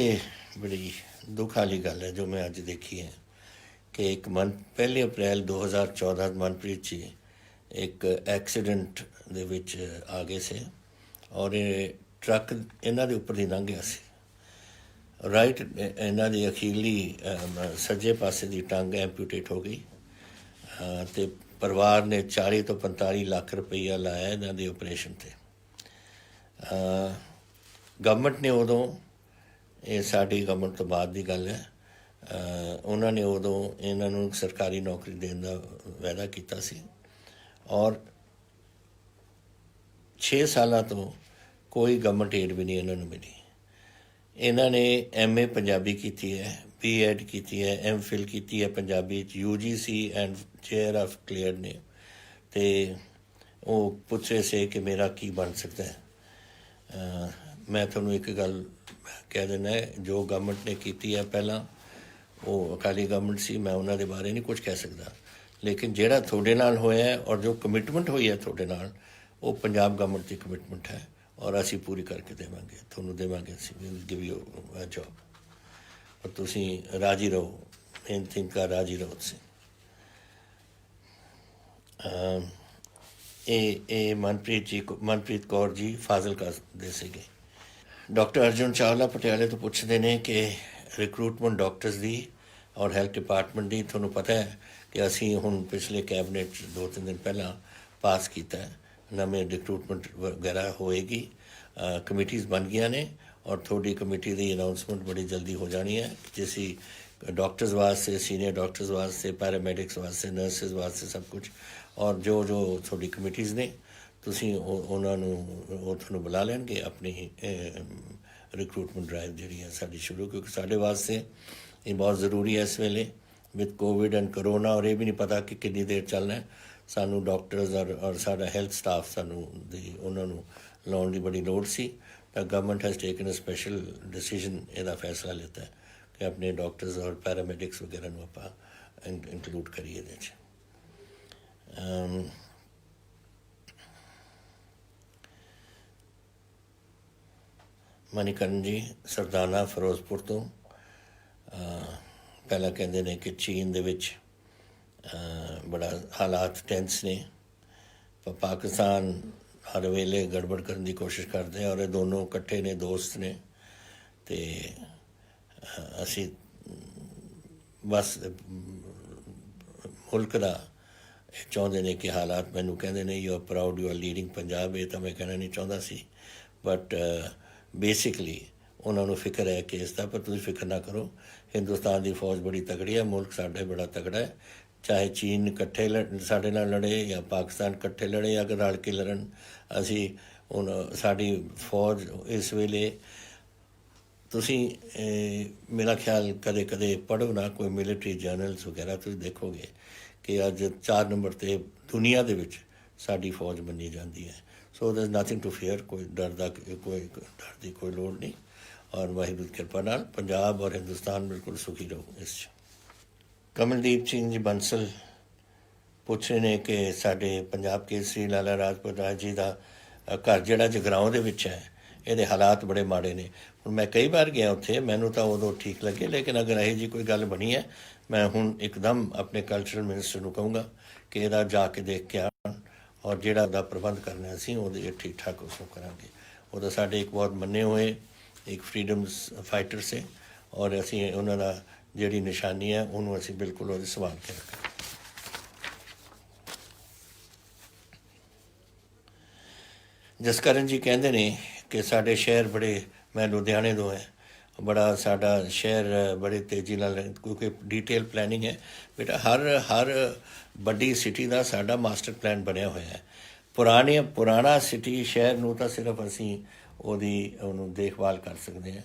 S1: ਬੜੀ ਦੁੱਖ ਵਾਲੀ ਗੱਲ ਹੈ ਜੋ ਮੈਂ ਅੱਜ ਦੇਖੀ ਹੈ ਕਿ ਇੱਕ 1 ਅਪ੍ਰੈਲ 2014 ਮਨਪ੍ਰੀਤ ਜੀ ਇੱਕ ਐਕਸੀਡੈਂਟ ਦੇ ਵਿੱਚ ਆ ਗਏ ਸੀ ਔਰ ਇਹ ਟਰੱਕ ਇਹਨਾਂ ਦੇ ਉੱਪਰ ਦੀ ਲੰਘ ਗਿਆ ਸੀ। ਰਾਈਟ ਇਹਨਾਂ ਦੀ ਅਖੀਰਲੀ ਸੱਜੇ ਪਾਸੇ ਦੀ ਟੰਗ ਐਂਪੂਟੇਟ ਹੋ ਗਈ ਅਤੇ ਪਰਿਵਾਰ ਨੇ 40 ਤੋਂ 45 ਲੱਖ ਰੁਪਈਆ ਲਾਇਆ ਇਹਨਾਂ ਦੇ ਓਪਰੇਸ਼ਨ 'ਤੇ। ਗਵਰਨਮੈਂਟ ਨੇ ਉਦੋਂ, ਇਹ ਸਾਡੀ ਗਵਰਨਮੈਂਟ ਤੋਂ ਬਾਅਦ ਦੀ ਗੱਲ ਹੈ, ਉਹਨਾਂ ਨੇ ਉਦੋਂ ਇਹਨਾਂ ਨੂੰ ਸਰਕਾਰੀ ਨੌਕਰੀ ਦੇਣ ਦਾ ਵਾਅਦਾ ਕੀਤਾ ਸੀ ਔਰ 6 ਸਾਲਾਂ ਤੋਂ ਕੋਈ ਗਵਰਨਮੈਂਟ ਏਡ ਵੀ ਨਹੀਂ ਇਹਨਾਂ ਨੂੰ ਮਿਲੀ। ਇਹਨਾਂ ਨੇ MA ਪੰਜਾਬੀ ਕੀਤੀ ਹੈ, B.Ed ਕੀਤੀ ਹੈ, MPhil ਕੀਤੀ ਹੈ ਪੰਜਾਬੀ 'ਚ, UGC ਐਂਡ JRF ਕਲੀਅਰ ਨੇ। ਅਤੇ ਉਹ ਪੁੱਛ ਰਹੇ ਸੀ ਕਿ ਮੇਰਾ ਕੀ ਬਣ ਸਕਦਾ ਹੈ। ਮੈਂ ਤੁਹਾਨੂੰ ਇੱਕ ਗੱਲ ਕਹਿ ਦਿੰਦਾ, ਜੋ ਗਵਰਨਮੈਂਟ ਨੇ ਕੀਤੀ ਹੈ ਪਹਿਲਾਂ, ਉਹ ਅਕਾਲੀ ਗਵਰਨਮੈਂਟ ਸੀ, ਮੈਂ ਉਹਨਾਂ ਦੇ ਬਾਰੇ ਨਹੀਂ ਕੁਝ ਕਹਿ ਸਕਦਾ, ਲੇਕਿਨ ਜਿਹੜਾ ਤੁਹਾਡੇ ਨਾਲ ਹੋਇਆ ਔਰ ਜੋ ਕਮਿਟਮੈਂਟ ਹੋਈ ਹੈ ਤੁਹਾਡੇ ਨਾਲ, ਉਹ ਪੰਜਾਬ ਗਵਰਨਮੈਂਟ ਦੀ ਕਮਿਟਮੈਂਟ ਹੈ ਔਰ ਅਸੀਂ ਪੂਰੀ ਕਰਕੇ ਦੇਵਾਂਗੇ, ਤੁਹਾਨੂੰ ਦੇਵਾਂਗੇ, ਅਸੀਂ ਗਿਵ ਯੂ ਅ ਜੋਬ। ਔਰ ਤੁਸੀਂ ਰਾਜੀ ਰਹੋ, ਮੇਨ ਥਿੰਗ ਕਾ ਰਾਜੀ ਰਹੋ ਤੁਸੀਂ। ਇਹ ਮਨਪ੍ਰੀਤ ਕੌਰ ਜੀ ਫਾਜ਼ਿਲਕਾ ਦੇ ਸੀਗੇ। ਡਾਕਟਰ ਅਰਜੁਨ ਚਾਵਲਾ ਪਟਿਆਲੇ ਤੋਂ ਪੁੱਛਦੇ ਨੇ ਕਿ ਰਿਕਰੂਟਮੈਂਟ ਡਾਕਟਰਸ ਦੀ ਔਰ ਹੈਲਥ ਡਿਪਾਰਟਮੈਂਟ ਦੀ, ਤੁਹਾਨੂੰ ਪਤਾ ਹੈ ਕਿ ਅਸੀਂ ਹੁਣ ਪਿਛਲੇ ਕੈਬਨਿਟ 'ਚ 2-3 ਦਿਨ ਪਹਿਲਾਂ ਪਾਸ ਕੀਤਾ ਹੈ, ਨਵੇਂ ਰਿਕਰੂਟਮੈਂਟ ਵਗੈਰਾ ਹੋਏਗੀ, ਕਮੇਟੀਜ਼ ਬਣ ਗਈਆਂ ਨੇ ਔਰ ਤੁਹਾਡੀ ਕਮੇਟੀ ਦੀ ਅਨਾਊਂਸਮੈਂਟ ਬੜੀ ਜਲਦੀ ਹੋ ਜਾਣੀ ਹੈ, ਜਿਸ ਡਾਕਟਰਸ ਵਾਸਤੇ, ਸੀਨੀਅਰ ਡਾਕਟਰਸ ਵਾਸਤੇ, ਪੈਰਾਮੈਡਿਕਸ ਵਾਸਤੇ, ਨਰਸਿਸ ਵਾਸਤੇ ਸਭ ਕੁਝ। ਔਰ ਜੋ ਤੁਹਾਡੀ ਕਮੇਟੀਜ਼ ਨੇ ਤੁਸੀਂ ਉਹਨਾਂ ਨੂੰ, ਉਹ ਤੁਹਾਨੂੰ ਬੁਲਾ ਲੈਣਗੇ ਆਪਣੀ ਰਿਕਰੂਟਮੈਂਟ ਡਰਾਈਵ ਜਿਹੜੀ ਹੈ ਸਾਡੀ ਸ਼ੁਰੂ, ਕਿਉਂਕਿ ਸਾਡੇ ਵਾਸਤੇ ਇਹ ਬਹੁਤ ਜ਼ਰੂਰੀ ਹੈ ਇਸ ਵੇਲੇ ਵਿਦ ਕੋਵਿਡ ਐਂਡ ਕਰੋਨਾ, ਔਰ ਇਹ ਵੀ ਨਹੀਂ ਪਤਾ ਕਿ ਕਿੰਨੀ ਦੇਰ ਚੱਲਣਾ। ਸਾਨੂੰ ਡਾਕਟਰਸ ਔਰ ਸਾਡਾ ਹੈਲਥ ਸਟਾਫ ਸਾਨੂੰ ਉਹਨਾਂ ਨੂੰ ਲਾਉਣ ਦੀ ਬੜੀ ਲੋੜ ਸੀ, ਤਾਂ government has taken a special decision, ਇਹਦਾ ਫੈਸਲਾ ਲਿੱਤਾ ਕਿ ਆਪਣੇ ਡਾਕਟਰਸ ਔਰ ਪੈਰਾਮੈਡਿਕਸ ਵਗੈਰਾ ਨੂੰ ਆਪਾਂ ਇੰਕਲੂਡ ਕਰੀਏ ਇਹਦੇ 'ਚ। ਮਨੀਕਰਨ ਜੀ ਸਰਦਾਨਾ ਫਿਰੋਜ਼ਪੁਰ ਤੋਂ ਪਹਿਲਾਂ ਕਹਿੰਦੇ ਨੇ ਕਿ ਚੀਨ ਦੇ ਵਿੱਚ ਬੜਾ ਹਾਲਾਤ ਟੈਂਸ ਨੇ, ਪਰ ਪਾਕਿਸਤਾਨ ਹਰ ਵੇਲੇ ਗੜਬੜ ਕਰਨ ਦੀ ਕੋਸ਼ਿਸ਼ ਕਰਦੇ ਔਰ ਇਹ ਦੋਨੋਂ ਇਕੱਠੇ ਨੇ, ਦੋਸਤ ਨੇ। ਅਤੇ ਅਸੀਂ ਬਸ ਮੁਲਕ ਦਾ ਚਾਹੁੰਦੇ ਨੇ ਕਿ ਹਾਲਾਤ, ਮੈਨੂੰ ਕਹਿੰਦੇ ਨੇ you are proud you are leading Punjab, ਇਹ ਤਾਂ ਮੈਂ ਕਹਿਣਾ ਨਹੀਂ ਚਾਹੁੰਦਾ ਸੀ, ਬਟ ਬੇਸਿਕਲੀ ਉਹਨਾਂ ਨੂੰ ਫਿਕਰ ਹੈ ਕਿ ਇਸ ਦਾ, ਪਰ ਤੁਸੀਂ ਫਿਕਰ ਨਾ ਕਰੋ, ਹਿੰਦੁਸਤਾਨ ਦੀ ਫੌਜ ਬੜੀ ਤਕੜੀ ਹੈ, ਮੁਲਕ ਸਾਡਾ ਬੜਾ ਤਕੜਾ ਹੈ, ਚਾਹੇ ਚੀਨ ਇਕੱਠੇ ਸਾਡੇ ਨਾਲ ਲੜੇ ਜਾਂ ਪਾਕਿਸਤਾਨ ਇਕੱਠੇ ਲੜੇ ਜਾਂ ਰਲ ਕੇ ਲੜਨ, ਅਸੀਂ ਹੁਣ ਸਾਡੀ ਫੌਜ ਇਸ ਵੇਲੇ, ਤੁਸੀਂ ਮੇਰਾ ਖਿਆਲ ਕਦੇ ਕਦੇ ਪੜ੍ਹੋ ਨਾ ਕੋਈ ਮਿਲਟਰੀ ਜਰਨਲਸ ਵਗੈਰਾ, ਤੁਸੀਂ ਦੇਖੋਗੇ ਕਿ ਅੱਜ 4 ਨੰਬਰ 'ਤੇ ਦੁਨੀਆ ਦੇ ਵਿੱਚ ਸਾਡੀ ਫੌਜ ਮੰਨੀ ਜਾਂਦੀ ਹੈ। ਸੋ ਦੇयर इज़ ਨਥਿੰਗ ਟੂ ਫੀਅਰ, ਕੋਈ ਡਰ ਦੀ ਕੋਈ ਲੋੜ ਨਹੀਂ। ਔਰ ਵਾਹਿਗੁਰੂ ਦੀ ਕਿਰਪਾ ਨਾਲ ਪੰਜਾਬ ਔਰ ਹਿੰਦੁਸਤਾਨ ਬਿਲਕੁਲ ਸੁਖੀ ਰਹੋ ਇਸ 'ਚ। ਕਮਲਦੀਪ ਸਿੰਘ ਜੀ ਬੰਸਲ ਪੁੱਛ ਰਹੇ ਨੇ ਕਿ ਸਾਡੇ ਪੰਜਾਬ ਕੇਸਰੀ ਲਾਲਾ ਲਾਜਪਤ ਰਾਏ ਜੀ ਦਾ ਘਰ ਜਿਹੜਾ ਜਗਰਾਓਂ ਦੇ ਵਿੱਚ ਹੈ, ਇਹਦੇ ਹਾਲਾਤ ਬੜੇ ਮਾੜੇ ਨੇ। ਹੁਣ ਮੈਂ ਕਈ ਵਾਰ ਗਿਆ ਉੱਥੇ, ਮੈਨੂੰ ਤਾਂ ਉਦੋਂ ਠੀਕ ਲੱਗੇ, ਲੇਕਿਨ ਅਗਰ ਇਹੋ ਜਿਹੀ ਕੋਈ ਗੱਲ ਬਣੀ ਹੈ, ਮੈਂ ਹੁਣ ਇੱਕਦਮ ਆਪਣੇ ਕਲਚਰਲ ਮਿਨਿਸਟਰ ਨੂੰ ਕਹੂੰਗਾ ਕਿ ਇਹਦਾ ਜਾ ਕੇ ਦੇਖ ਕੇ ਆਉਣ ਔਰ ਜਿਹੜਾ ਉਹਦਾ ਪ੍ਰਬੰਧ ਕਰਨਾ ਅਸੀਂ ਉਹਦੇ ਠੀਕ ਠਾਕ ਉਸ ਨੂੰ ਕਰਾਂਗੇ। ਉਹਦਾ ਸਾਡੇ ਇੱਕ ਬਹੁਤ ਮੰਨੇ ਹੋਏ ਇੱਕ ਫਰੀਡਮਸ ਫਾਈਟਰ ਸੇ ਔਰ ਅਸੀਂ ਉਹਨਾਂ ਦਾ ਜਿਹੜੀ ਨਿਸ਼ਾਨੀ ਹੈ ਉਹਨੂੰ ਅਸੀਂ ਬਿਲਕੁਲ ਉਹਦੇ ਸੰਭਾਲ ਕੇ ਰੱਖਾਂਗੇ। ਜਸਕਰਨ ਜੀ ਕਹਿੰਦੇ ਨੇ ਕਿ ਸਾਡੇ ਸ਼ਹਿਰ ਬੜੇ, ਮੈਂ ਲੁਧਿਆਣੇ ਤੋਂ ਹੈ, ਬੜਾ ਸਾਡਾ ਸ਼ਹਿਰ ਬੜੇ ਤੇਜ਼ੀ ਨਾਲ, ਕਿਉਂਕਿ ਡੀਟੇਲ ਪਲੈਨਿੰਗ ਹੈ ਬੇਟਾ, ਹਰ ਵੱਡੀ ਸਿਟੀ ਦਾ ਸਾਡਾ ਮਾਸਟਰ ਪਲਾਨ ਬਣਿਆ ਹੋਇਆ ਹੈ। ਪੁਰਾਣਾ ਸਿਟੀ ਸ਼ਹਿਰ ਨੂੰ ਤਾਂ ਸਿਰਫ ਅਸੀਂ ਉਹਨੂੰ ਦੇਖਭਾਲ ਕਰ ਸਕਦੇ ਹਾਂ,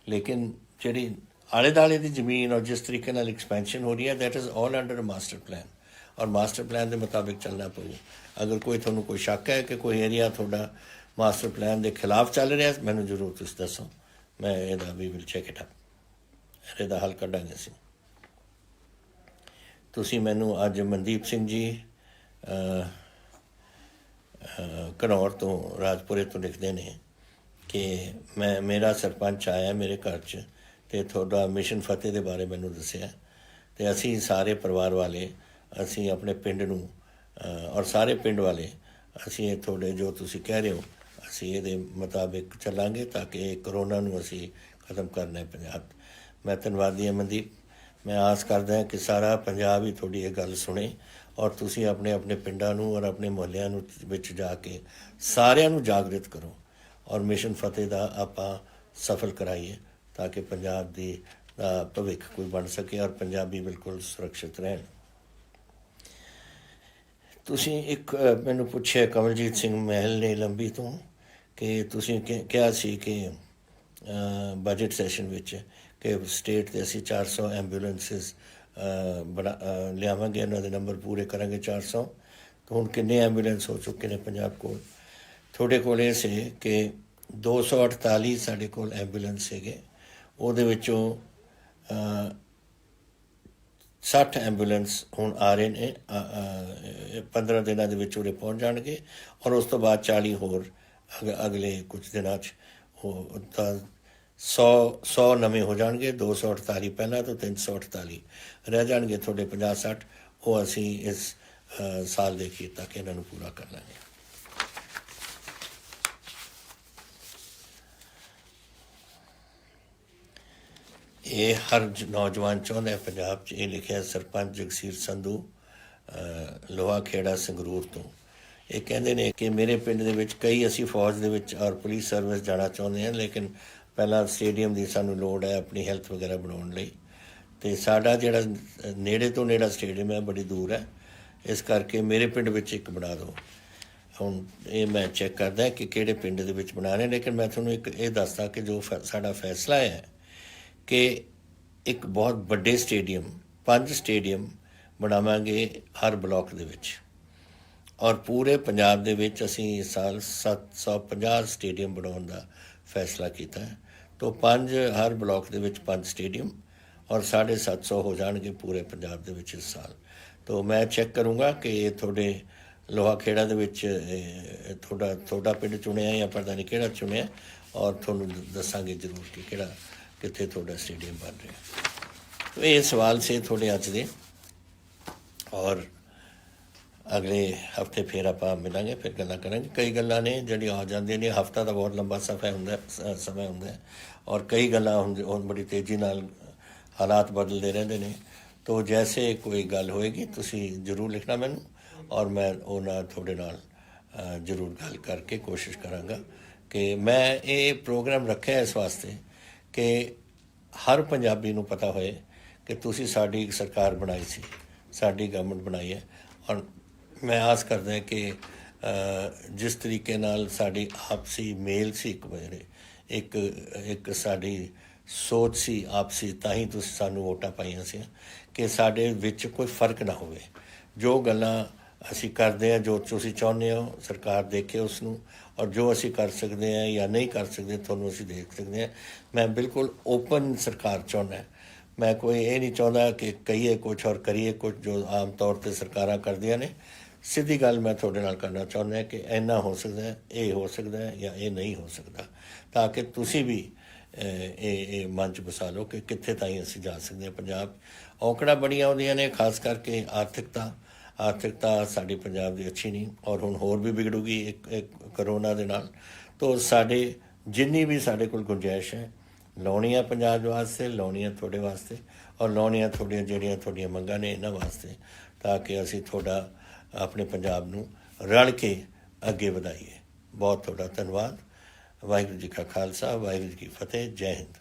S1: ਲੇਕਿਨ ਜਿਹੜੀ ਆਲੇ ਦੁਆਲੇ ਦੀ ਜ਼ਮੀਨ ਔਰ ਜਿਸ ਤਰੀਕੇ ਨਾਲ ਐਕਸਪੈਂਸ਼ਨ ਹੋ ਰਹੀ ਹੈ, that is all under a master plan, ਔਰ ਮਾਸਟਰ ਪਲਾਨ ਦੇ ਮੁਤਾਬਿਕ ਚੱਲਣਾ ਪਊ। ਅਗਰ ਤੁਹਾਨੂੰ ਕੋਈ ਸ਼ੱਕ ਹੈ ਕਿ ਕੋਈ ਏਰੀਆ ਤੁਹਾਡਾ ਮਾਸਟਰ ਪਲਾਨ ਦੇ ਖਿਲਾਫ ਚੱਲ ਰਿਹਾ, ਮੈਨੂੰ ਜ਼ਰੂਰ ਤੁਸੀਂ ਦੱਸੋ, ਮੈਂ ਇਹਦਾ ਵੀ ਵਿਲ ਚੈੱਕ ਇਟ ਅਪ, ਇਹਦਾ ਹੱਲ ਕੱਢਾਂਗੇ ਅਸੀਂ। ਤੁਸੀਂ ਮੈਨੂੰ ਅੱਜ ਮਨਦੀਪ ਸਿੰਘ ਜੀ ਘਨੌਰ ਤੋਂ, ਰਾਜਪੁਰੇ ਤੋਂ ਲਿਖਦੇ ਨੇ ਕਿ ਮੇਰਾ ਸਰਪੰਚ ਆਇਆ ਮੇਰੇ ਘਰ 'ਚ ਅਤੇ ਤੁਹਾਡਾ ਮਿਸ਼ਨ ਫਤਿਹ ਦੇ ਬਾਰੇ ਮੈਨੂੰ ਦੱਸਿਆ, ਅਤੇ ਅਸੀਂ ਸਾਰੇ ਪਰਿਵਾਰ ਵਾਲੇ, ਅਸੀਂ ਆਪਣੇ ਪਿੰਡ ਨੂੰ ਔਰ ਸਾਰੇ ਪਿੰਡ ਵਾਲੇ, ਅਸੀਂ ਇਹ ਤੁਹਾਡੇ ਜੋ ਤੁਸੀਂ ਕਹਿ ਰਹੇ ਹੋ, ਅਸੀਂ ਇਹਦੇ ਮੁਤਾਬਿਕ ਚੱਲਾਂਗੇ ਤਾਂ ਕਿ ਇਹ ਕਰੋਨਾ ਨੂੰ ਅਸੀਂ ਖਤਮ ਕਰਨਾ ਹੈ ਪੰਜਾਬ। ਮੈਂ ਧੰਨਵਾਦੀ ਹਾਂ ਮਨਦੀਪ, ਮੈਂ ਆਸ ਕਰਦਾ ਹਾਂ ਕਿ ਸਾਰਾ ਪੰਜਾਬ ਹੀ ਤੁਹਾਡੀ ਇਹ ਗੱਲ ਸੁਣੇ ਔਰ ਤੁਸੀਂ ਆਪਣੇ ਪਿੰਡਾਂ ਨੂੰ ਔਰ ਆਪਣੇ ਮੁਹੱਲਿਆਂ ਨੂੰ ਵਿੱਚ ਜਾ ਕੇ ਸਾਰਿਆਂ ਨੂੰ ਜਾਗਰਿਤ ਕਰੋ ਔਰ ਮਿਸ਼ਨ ਫਤਿਹ ਦਾ ਆਪਾਂ ਸਫਲ ਕਰਾਈਏ ਤਾਂ ਕਿ ਪੰਜਾਬ ਦੀ ਦਾ ਭਵਿੱਖ ਕੋਈ ਬਣ ਸਕੇ ਔਰ ਪੰਜਾਬੀ ਬਿਲਕੁਲ ਸੁਰੱਖਿਅਤ ਰਹਿਣ। ਤੁਸੀਂ ਇੱਕ ਮੈਨੂੰ ਪੁੱਛਿਆ ਕਮਲਜੀਤ ਸਿੰਘ ਮਹਿਲ ਨੇ ਲੰਬੀ ਤੋਂ ਕਿ ਤੁਸੀਂ ਕਿਹਾ ਸੀ ਕਿ ਬਜਟ ਸੈਸ਼ਨ ਵਿੱਚ ਕਿ ਸਟੇਟ 'ਤੇ ਅਸੀਂ 400 ਐਂਬੂਲੈਂਸਿਸ ਲਿਆਵਾਂਗੇ, ਇਹਨਾਂ ਦੇ ਨੰਬਰ ਪੂਰੇ ਕਰਾਂਗੇ 400। ਹੁਣ ਕਿੰਨੇ ਐਂਬੂਲੈਂਸ ਹੋ ਚੁੱਕੇ ਨੇ ਪੰਜਾਬ ਕੋਲ? ਤੁਹਾਡੇ ਕੋਲ ਇਹ ਸੀ ਕਿ 248 ਸਾਡੇ ਕੋਲ ਐਂਬੂਲੈਂਸ ਸੀਗੇ, ਉਹਦੇ ਵਿੱਚੋਂ 60 ਐਂਬੂਲੈਂਸ ਹੁਣ ਆ ਰਹੇ ਨੇ, 15 ਦਿਨਾਂ ਦੇ ਵਿੱਚ ਉਰੇ ਪਹੁੰਚ ਜਾਣਗੇ ਔਰ ਉਸ ਤੋਂ ਬਾਅਦ 40 ਹੋਰ ਅਗਲੇ ਕੁਝ ਦਿਨਾਂ 'ਚ ਉਹ ਤਾਂ 100 ਨਵੇਂ ਹੋ ਜਾਣਗੇ। 248 ਪਹਿਲਾਂ ਤੋਂ 348 ਰਹਿ ਜਾਣਗੇ ਤੁਹਾਡੇ 50-60, ਉਹ ਅਸੀਂ ਇਸ ਸਾਲ ਦੇ ਅਖੀਰ ਤੱਕ ਇਹਨਾਂ ਨੂੰ ਪੂਰਾ ਕਰ ਲਾਂਗੇ। ਇਹ ਹਰ ਨੌਜਵਾਨ ਚਾਹੁੰਦਾ ਪੰਜਾਬ 'ਚ। ਇਹ ਲਿਖਿਆ ਸਰਪੰਚ ਜਗਸੀਰ ਸੰਧੂ, ਲੋਹਾ ਖੇੜਾ ਸੰਗਰੂਰ ਤੋਂ। ਇਹ ਕਹਿੰਦੇ ਨੇ ਕਿ ਮੇਰੇ ਪਿੰਡ ਦੇ ਵਿੱਚ ਕਈ ਅਸੀਂ ਫੌਜ ਦੇ ਵਿੱਚ ਔਰ ਪੁਲਿਸ ਸਰਵਿਸ ਜਾਣਾ ਚਾਹੁੰਦੇ ਹਾਂ, ਲੇਕਿਨ ਪਹਿਲਾਂ ਸਟੇਡੀਅਮ ਦੀ ਸਾਨੂੰ ਲੋੜ ਹੈ ਆਪਣੀ ਹੈਲਥ ਵਗੈਰਾ ਬਣਾਉਣ ਲਈ, ਅਤੇ ਸਾਡਾ ਜਿਹੜਾ ਨੇੜੇ ਤੋਂ ਨੇੜਾ ਸਟੇਡੀਅਮ ਹੈ ਬੜੀ ਦੂਰ ਹੈ, ਇਸ ਕਰਕੇ ਮੇਰੇ ਪਿੰਡ ਵਿੱਚ ਇੱਕ ਬਣਾ ਦਿਓ। ਹੁਣ ਇਹ ਮੈਂ ਚੈੱਕ ਕਰਦਾ ਕਿ ਕਿਹੜੇ ਪਿੰਡ ਦੇ ਵਿੱਚ ਬਣਾਉਣੇ, ਲੇਕਿਨ ਮੈਂ ਤੁਹਾਨੂੰ ਇੱਕ ਇਹ ਦੱਸਦਾ ਕਿ ਜੋ ਸਾਡਾ ਫੈਸਲਾ ਹੈ ਕਿ ਇੱਕ ਬਹੁਤ ਵੱਡੇ ਸਟੇਡੀਅਮ, 5 ਸਟੇਡੀਅਮ ਬਣਾਵਾਂਗੇ ਹਰ ਬਲਾਕ ਦੇ ਵਿੱਚ, ਔਰ ਪੂਰੇ ਪੰਜਾਬ ਦੇ ਵਿੱਚ ਅਸੀਂ ਇਸ ਸਾਲ 750 ਸਟੇਡੀਅਮ ਬਣਾਉਣ ਦਾ ਫੈਸਲਾ ਕੀਤਾ ਹੈ। ਤੋਂ 5 ਹਰ ਬਲਾਕ ਦੇ ਵਿੱਚ 5 ਸਟੇਡੀਅਮ ਔਰ 750 ਹੋ ਜਾਣਗੇ ਪੂਰੇ ਪੰਜਾਬ ਦੇ ਵਿੱਚ ਇਸ ਸਾਲ। ਤੋਂ ਮੈਂ ਚੈੱਕ ਕਰੂੰਗਾ ਕਿ ਤੁਹਾਡੇ ਲੋਹਾ ਖੇੜਾ ਦੇ ਵਿੱਚ ਤੁਹਾਡਾ ਪਿੰਡ ਚੁਣਿਆ ਜਾਂ ਪਤਾ ਨਹੀਂ ਕਿਹੜਾ ਚੁਣਿਆ, ਔਰ ਤੁਹਾਨੂੰ ਦੱਸਾਂਗੇ ਜ਼ਰੂਰ ਕਿ ਕਿੱਥੇ ਤੁਹਾਡਾ ਸਟੇਡੀਅਮ ਬਣ ਰਿਹਾ। ਇਹ ਸਵਾਲ ਸੀ ਤੁਹਾਡੇ ਅੱਜ ਦੇ, ਔਰ ਅਗਲੇ ਹਫਤੇ ਫਿਰ ਆਪਾਂ ਮਿਲਾਂਗੇ, ਫਿਰ ਗੱਲਾਂ ਕਰਾਂਗੇ। ਕਈ ਗੱਲਾਂ ਨੇ ਜਿਹੜੀਆਂ ਆ ਜਾਂਦੀਆਂ ਨੇ, ਹਫਤਾ ਦਾ ਬਹੁਤ ਲੰਬਾ ਸਮਾਂ ਹੁੰਦਾ ਔਰ ਕਈ ਗੱਲਾਂ ਹੁਣ ਬੜੀ ਤੇਜ਼ੀ ਨਾਲ ਹਾਲਾਤ ਬਦਲਦੇ ਰਹਿੰਦੇ ਨੇ। ਤੋ ਜੈਸੇ ਕੋਈ ਗੱਲ ਹੋਏਗੀ ਤੁਸੀਂ ਜ਼ਰੂਰ ਲਿਖਣਾ ਮੈਨੂੰ, ਔਰ ਮੈਂ ਉਹ ਨਾਲ ਤੁਹਾਡੇ ਨਾਲ ਜ਼ਰੂਰ ਗੱਲ ਕਰਕੇ ਕੋਸ਼ਿਸ਼ ਕਰਾਂਗਾ ਕਿ ਮੈਂ ਇਹ ਪ੍ਰੋਗਰਾਮ ਰੱਖਿਆ ਇਸ ਵਾਸਤੇ ਕਿ ਹਰ ਪੰਜਾਬੀ ਨੂੰ ਪਤਾ ਹੋਏ ਕਿ ਤੁਸੀਂ ਸਾਡੀ ਸਰਕਾਰ ਬਣਾਈ ਸੀ, ਸਾਡੀ ਗਵਰਨਮੈਂਟ ਬਣਾਈ ਹੈ। ਔਰ ਮੈਂ ਆਸ ਕਰਦਾ ਕਿ ਜਿਸ ਤਰੀਕੇ ਨਾਲ ਸਾਡੀ ਆਪਸੀ ਮੇਲ ਸੀ, ਇੱਕ ਸਾਡੀ ਸੋਚ ਸੀ ਆਪਸੀ, ਤਾਂ ਹੀ ਤੁਸੀਂ ਸਾਨੂੰ ਵੋਟਾਂ ਪਾਈਆਂ ਸੀ ਕਿ ਸਾਡੇ ਵਿੱਚ ਕੋਈ ਫਰਕ ਨਾ ਹੋਵੇ। ਜੋ ਗੱਲਾਂ ਅਸੀਂ ਕਰਦੇ ਹਾਂ, ਜੋ ਤੁਸੀਂ ਚਾਹੁੰਦੇ ਹੋ ਸਰਕਾਰ ਦੇਖੇ ਉਸ ਨੂੰ, ਔਰ ਜੋ ਅਸੀਂ ਕਰ ਸਕਦੇ ਹਾਂ ਜਾਂ ਨਹੀਂ ਕਰ ਸਕਦੇ ਤੁਹਾਨੂੰ ਅਸੀਂ ਦੇਖ ਸਕਦੇ ਹਾਂ। ਮੈਂ ਬਿਲਕੁਲ ਓਪਨ ਸਰਕਾਰ ਚਾਹੁੰਦਾ। ਮੈਂ ਕੋਈ ਇਹ ਨਹੀਂ ਚਾਹੁੰਦਾ ਕਿ ਕਹੀਏ ਕੁਛ ਔਰ ਕਰੀਏ ਕੁਛ ਜੋ ਆਮ ਤੌਰ 'ਤੇ ਸਰਕਾਰਾਂ ਕਰਦੀਆਂ ਨੇ। ਸਿੱਧੀ ਗੱਲ ਮੈਂ ਤੁਹਾਡੇ ਨਾਲ ਕਰਨਾ ਚਾਹੁੰਦਾ ਕਿ ਇੰਨਾ ਹੋ ਸਕਦਾ, ਇਹ ਹੋ ਸਕਦਾ ਜਾਂ ਇਹ ਨਹੀਂ ਹੋ ਸਕਦਾ, ਤਾਂ ਕਿ ਤੁਸੀਂ ਵੀ ਇਹ ਮੰਚ ਵਸਾ ਲਓ ਕਿ ਕਿੱਥੇ ਤਾਈਂ ਅਸੀਂ ਜਾ ਸਕਦੇ ਹਾਂ। ਪੰਜਾਬ ਔਕੜਾਂ ਬੜੀਆਂ ਆਉਂਦੀਆਂ ਨੇ, ਖਾਸ ਕਰਕੇ ਆਰਥਿਕਤਾ ਸਾਡੀ ਪੰਜਾਬ ਦੀ ਅੱਛੀ ਨਹੀਂ, ਔਰ ਹੁਣ ਹੋਰ ਵੀ ਵਿਗੜੂਗੀ ਇੱਕ ਕਰੋਨਾ ਦੇ ਨਾਲ। ਤੋ ਸਾਡੇ ਜਿੰਨੀ ਵੀ ਸਾਡੇ ਕੋਲ ਗੁੰਜਾਇਸ਼ ਹੈ ਲਾਉਣੀ ਆ ਪੰਜਾਬ ਵਾਸਤੇ, ਲਾਉਣੀ ਆ ਤੁਹਾਡੇ ਵਾਸਤੇ, ਔਰ ਲਾਉਣੀ ਆ ਤੁਹਾਡੀਆਂ ਮੰਗਾਂ ਨੇ ਇਹਨਾਂ ਵਾਸਤੇ, ਤਾਂ ਕਿ ਅਸੀਂ ਆਪਣੇ ਪੰਜਾਬ ਨੂੰ ਰਲ ਕੇ ਅੱਗੇ ਵਧਾਈਏ। ਬਹੁਤ ਤੁਹਾਡਾ ਧੰਨਵਾਦ। ਵਾਹਿਗੁਰੂ ਜੀ ਕਾ ਖਾਲਸਾ, ਵਾਹਿਗੁਰੂ ਜੀ ਕੀ ਫਤਿਹ। ਜੈ ਹਿੰਦ।